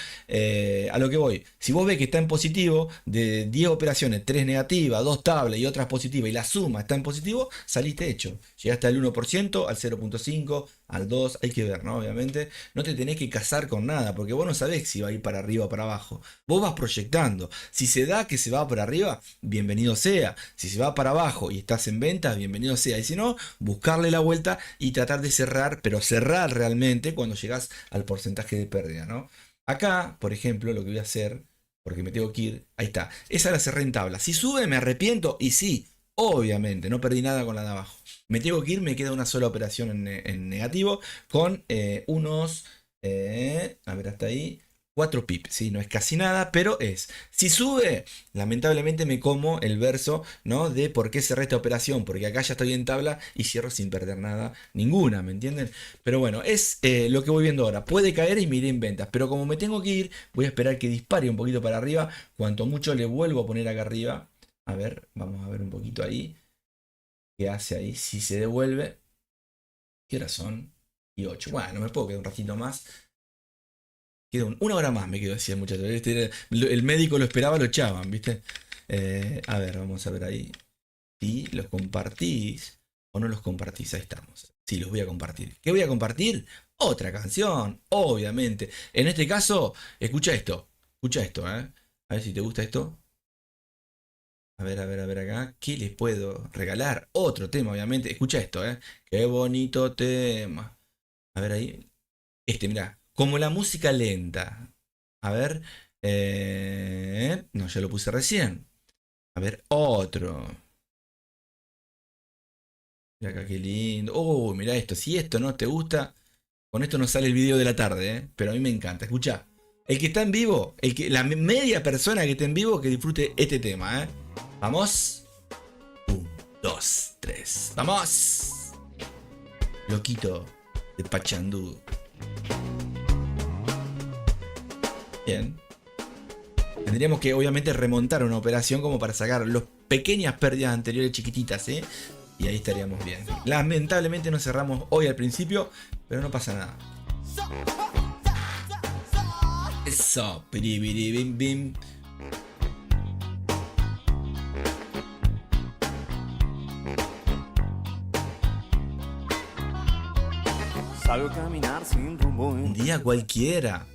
a lo que voy. Si vos ves que está en positivo, de 10 operaciones, 3 negativas, 2 tablas y otras positivas, y la suma está en positivo, saliste hecho. Llegaste al 1%, al 0.5%, al 2%. Hay que ver, ¿no? Obviamente. No te tenés que casar con nada, porque vos no sabés si va a ir para arriba o para abajo. Vos vas proyectando. Si se da que se va para arriba, bienvenido sea. Si se va para abajo y estás en venta, bienvenido sea. Y si no, buscarle la vuelta y tratar de cerrar, pero cerrar realmente cuando llegás al porcentaje de pérdida, ¿no? Acá, por ejemplo, lo que voy a hacer, porque me tengo que ir, ahí está. Esa la cerré en tabla. Si sube, me arrepiento y sí. Obviamente, no perdí nada con la de abajo. Me tengo que ir, me queda una sola operación en negativo con unos... a ver, hasta ahí 4 pips, ¿sí? No es casi nada, pero es. Si sube, lamentablemente me como el verso, ¿no? De por qué cerré esta operación, porque acá ya estoy en tabla y cierro sin perder nada, ninguna, ¿me entienden? Pero bueno, es lo que voy viendo ahora. Puede caer y me iré en ventas, pero como me tengo que ir, voy a esperar que dispare un poquito para arriba. Cuanto mucho le vuelvo a poner acá arriba. A ver, vamos a ver un poquito ahí. ¿Qué hace ahí? Si se devuelve. ¿Qué horas son? Y 8. Bueno, me puedo quedar un ratito más. Quedo una hora más, me quedo así, muchachos. El médico lo esperaba, lo echaban, ¿viste? A ver, vamos a ver ahí. Si los compartís o no los compartís, ahí estamos. Sí, los voy a compartir. ¿Qué voy a compartir? Otra canción, obviamente. En este caso, escucha esto. Escucha esto, ¿eh? A ver si te gusta esto. A ver acá. ¿Qué les puedo regalar? Otro tema, obviamente. Escucha esto, ¿eh? Qué bonito tema. A ver ahí. Mirá. Como la música lenta. A ver. No, ya lo puse recién. A ver, otro. Mira acá, qué lindo. Oh, mira esto. Si esto no te gusta, con esto no sale el video de la tarde, ¿eh? Pero a mí me encanta. Escucha. El que está en vivo, la media persona que esté en vivo, que disfrute este tema, ¿eh? Vamos. 1, 2, 3. ¡Vamos! Loquito de Pachandú. Bien. Tendríamos que obviamente remontar una operación como para sacar las pequeñas pérdidas anteriores chiquititas, ¿eh? Y ahí estaríamos bien. Lamentablemente no cerramos hoy al principio, pero no pasa nada. Eso, piribiribim bim. Salgo a caminar sin rumbo. Un día cualquiera.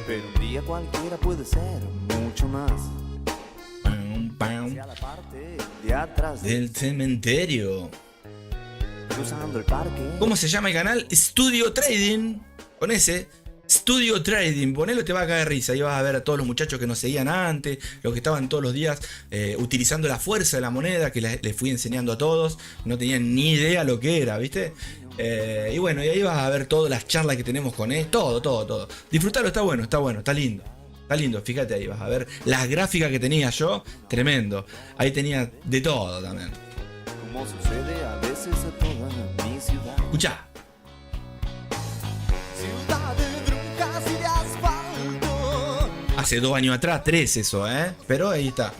Pero un día cualquiera puede ser mucho más. Pam, pam. Hacia la parte de atrás Del cementerio. cruzando el parque. ¿Cómo se llama el canal? Studio Trading. Con ese. Studio Trading. Ponelo, te va a caer risa. Ahí vas a ver a todos los muchachos que nos seguían antes. Los que estaban todos los días utilizando la fuerza de la moneda. Que les fui enseñando a todos. No tenían ni idea lo que era, ¿viste? Y bueno, y ahí vas a ver todas las charlas que tenemos con él. Todo. Disfrutalo, está bueno, está lindo. Está lindo, fíjate ahí, vas a ver las gráficas que tenía yo. Tremendo. Ahí tenía de todo también. Como sucede a veces a toda mi ciudad. Escuchá. Ciudad de brujas y de asfalto. Hace 2 años atrás, 3 eso, pero ahí está.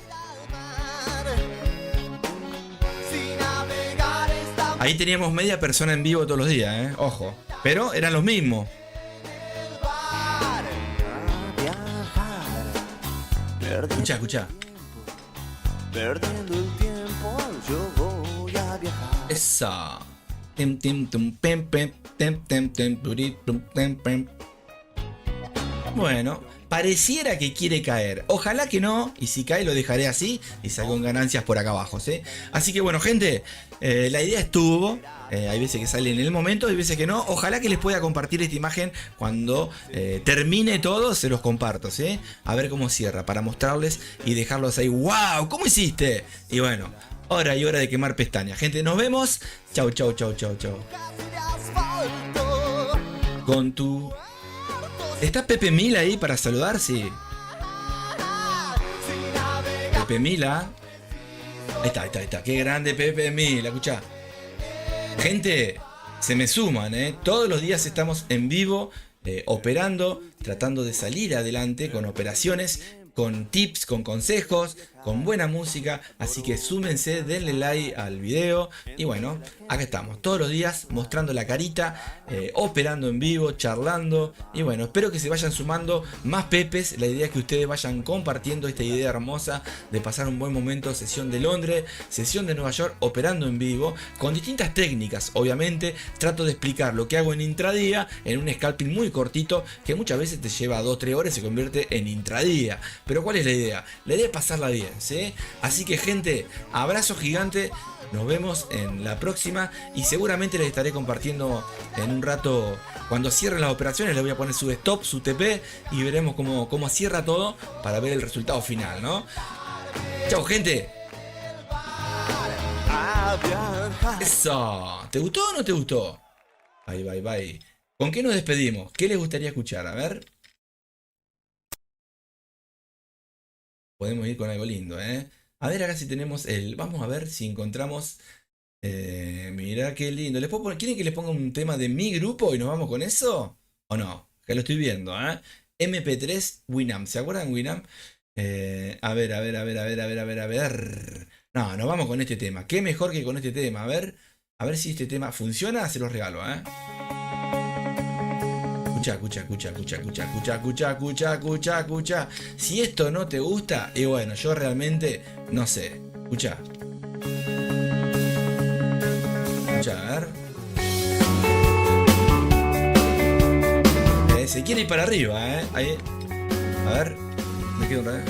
Si navegar está Ahí teníamos media persona en vivo todos los días, ojo. Pero eran los mismos. bar. A viajar. Perdiendo Escuchá. Perdiendo el tiempo, yo voy a viajar. Esa. Tem, tem, tum, pem, pem, tem, turi, tum, pem. Bueno, pareciera que quiere caer. Ojalá que no. Y si cae lo dejaré así. Y salgo en ganancias por acá abajo, ¿sí? Así que bueno, gente. La idea estuvo. Hay veces que sale en el momento, hay veces que no. Ojalá que les pueda compartir esta imagen cuando termine todo, se los comparto, ¿sí? A ver cómo cierra, para mostrarles y dejarlos ahí. ¡Wow! ¿Cómo hiciste? Y bueno, hora y hora de quemar pestañas. Gente, nos vemos. Chau. Casi de asfalto. Con tu... ¿Está Pepe Mila ahí para saludar? Sí. Si navegar Pepe Mila. Ahí está. Qué grande Pepe Mila, escuchá. Gente, se me suman, todos los días estamos en vivo, operando, tratando de salir adelante con operaciones, con tips, con consejos, con buena música. Así que súmense, denle like al video. Y bueno, acá estamos, todos los días mostrando la carita, operando en vivo, charlando. Y bueno, espero que se vayan sumando más pepes. La idea es que ustedes vayan compartiendo esta idea hermosa de pasar un buen momento. Sesión de Londres, sesión de Nueva York, operando en vivo, con distintas técnicas. Obviamente, trato de explicar lo que hago en intradía, en un scalping muy cortito, que muchas veces te lleva 2-3 horas y se convierte en intradía. Pero ¿cuál es la idea? La idea es pasarla bien, ¿sí? Así que, gente, abrazo gigante. Nos vemos en la próxima y seguramente les estaré compartiendo en un rato cuando cierren las operaciones. Les voy a poner su stop, su TP y veremos cómo cierra todo para ver el resultado final, ¿no? Chau, gente. A viajar. Eso. ¿Te gustó o no te gustó? Bye. ¿Con qué nos despedimos? ¿Qué les gustaría escuchar? A ver. Podemos ir con algo lindo, A ver acá si tenemos el... Vamos a ver si encontramos... Mirá qué lindo. ¿Quieren que les ponga un tema de mi grupo y nos vamos con eso? ¿O no? Que lo estoy viendo, MP3 Winamp. ¿Se acuerdan Winamp? A ver. No, nos vamos con este tema. ¿Qué mejor que con este tema? A ver si este tema funciona. Se los regalo, Escucha. Si esto no te gusta, y bueno, yo realmente no sé. Escucha, a ver. Se quiere ir para arriba, Ahí. A ver. Me quedo otra vez.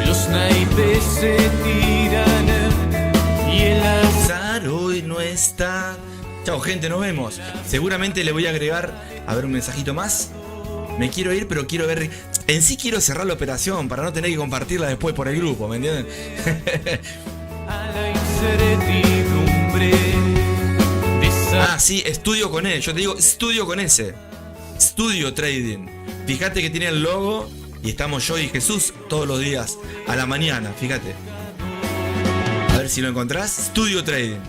Los naipes se tiran y el azar hoy no está. Chao, gente, nos vemos. Seguramente le voy a agregar, a ver, un mensajito más. Me quiero ir, pero quiero ver. En sí quiero cerrar la operación para no tener que compartirla después por el grupo, ¿me entienden? a la incertidumbre de esa... Sí, estudio con él. Yo te digo, estudio con ese. Studio Trading. Fíjate que tiene el logo y estamos yo y Jesús todos los días a la mañana, fíjate. A ver si lo encontrás. Studio Trading.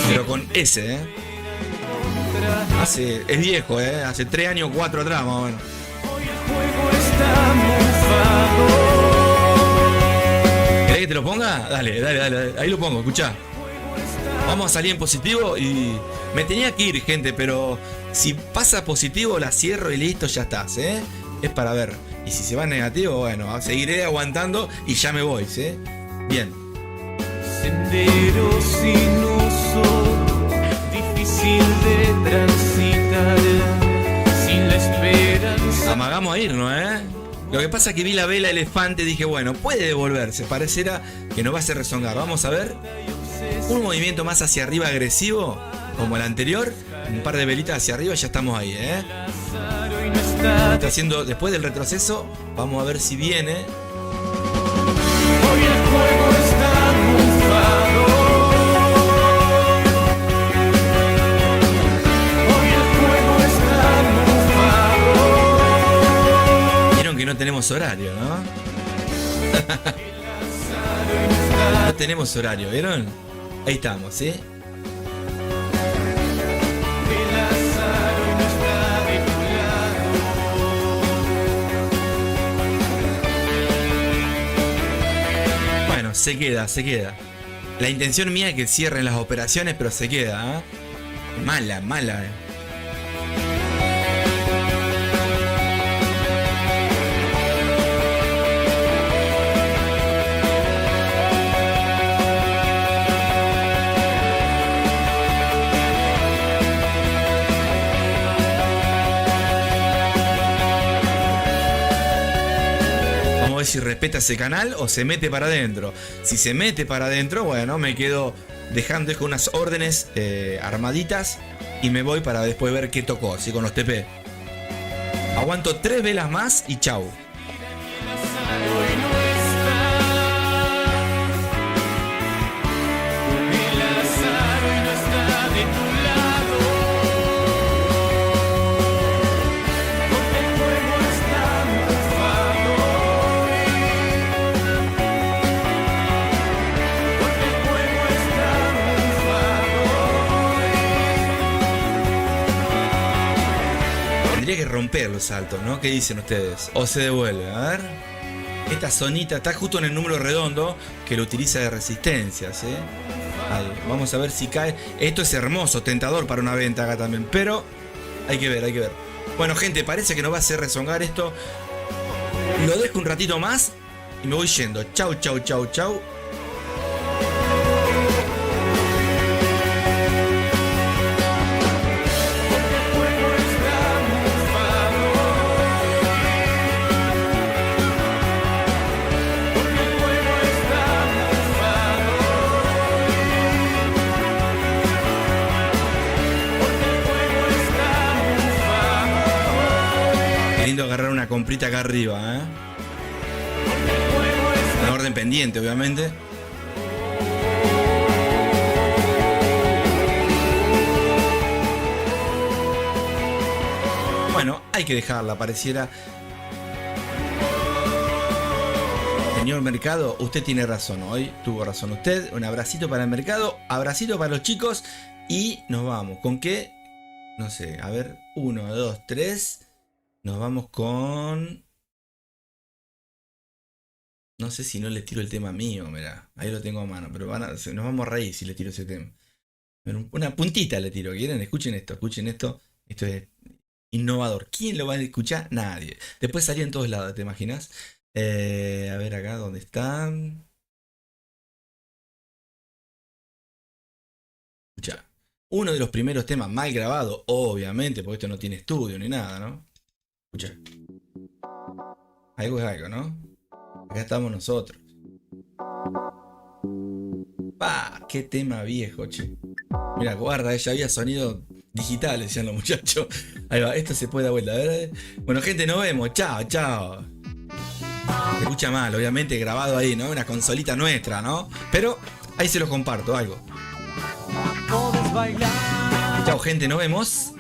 Pero con ese, es viejo, hace 3 años, 4 atrás, más o menos. Hoy el juego está mufado. ¿Querés que te lo ponga? Dale. Ahí lo pongo, escuchá. Vamos a salir en positivo y me tenía que ir, gente, pero si pasa positivo la cierro y listo, ya estás, Es para ver. Y si se va negativo, bueno, seguiré aguantando y ya me voy, ¿sí? Bien. Sendero sinuoso, difícil de transitar, sin la esperanza. Amagamos a irnos, ¿eh? Lo que pasa es que vi la vela elefante y dije, bueno, puede devolverse. Pareciera que nos va a hacer rezongar. Vamos a ver. Un movimiento más hacia arriba agresivo, como el anterior. Un par de velitas hacia arriba, ya estamos ahí, ¿eh? Está haciendo, después del retroceso, vamos a ver si viene. Hoy el juego está mufado. Hoy el juego está mufado. Vieron que no tenemos horario, ¿no? No tenemos horario, ¿vieron? Ahí estamos, ¿sí? Bueno, se queda, se queda. La intención mía es que cierren las operaciones, pero se queda, ¿eh? Mala, mala, ¿eh? Si respeta ese canal o se mete para adentro. Si se mete para adentro, bueno, me quedo dejando con unas órdenes armaditas y me voy para después ver qué tocó, así con los TP. Aguanto 3 velas más y chau. Tendría que romper los saltos, ¿no? ¿Qué dicen ustedes? O se devuelve, a ver. Esta zonita está justo en el número redondo que lo utiliza de resistencia, ¿sí? Ahí, vamos a ver si cae. Esto es hermoso, tentador para una venta acá también, pero hay que ver, hay que ver. Bueno, gente, parece que nos va a hacer rezongar esto. Lo dejo un ratito más y me voy yendo. Chau, chau, chau, chau. Agarrar una comprita acá arriba, ¿eh? En orden pendiente, obviamente. Bueno, hay que dejarla, pareciera. Señor Mercado, usted tiene razón. Hoy tuvo razón usted. Un abracito para el mercado, abracito para los chicos y nos vamos. ¿Con qué? No sé, a ver. 1, 2, 3. Nos vamos con... No sé si no le tiro el tema mío, mirá. Ahí lo tengo a mano, pero nos vamos a reír si le tiro ese tema. Una puntita le tiro, ¿quieren? Escuchen esto, escuchen esto. Esto es innovador. ¿Quién lo va a escuchar? Nadie. Después salía en todos lados, ¿te imaginas? A ver acá, ¿dónde están? Escucha. Uno de los primeros temas mal grabado, obviamente, porque esto no tiene estudio ni nada, ¿no? Escucha. Algo es algo, ¿no? Acá estamos nosotros. ¡Pah! ¡Qué tema viejo, che! Mira, guarda, ya había sonido digital, decían los muchachos. Ahí va, esto se puede dar vuelta. A ver. Bueno, gente, nos vemos. Chao, chao. Se escucha mal, obviamente, grabado ahí, ¿no? Una consolita nuestra, ¿no? Pero ahí se los comparto, algo. Chao, gente, nos vemos.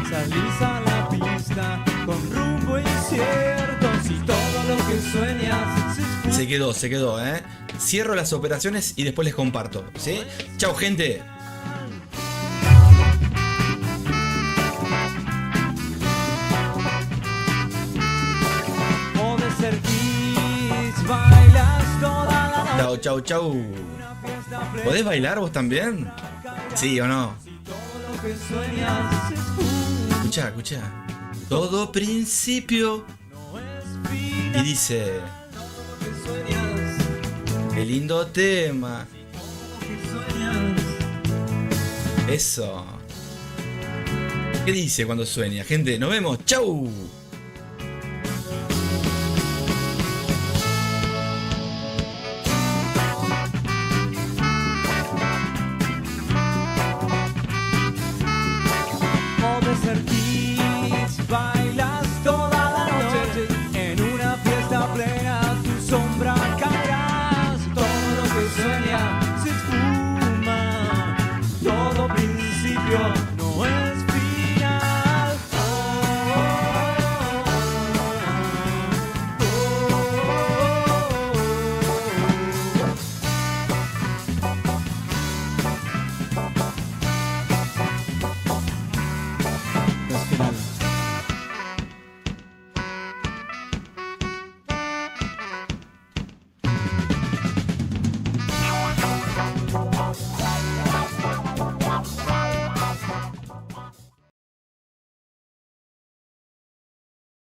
Salís a la pista con rumbo incierto. Si todo lo que sueñas se quedó, ¿eh? Cierro las operaciones y después les comparto, ¿sí? Chao, gente. Chau, chau, chau. ¿Podés bailar vos también? ¿Sí o no? Escuchá, escuchá. Todo principio Y dice... Qué lindo tema. Eso. ¿Qué dice cuando sueña? Gente, nos vemos. ¡Chau!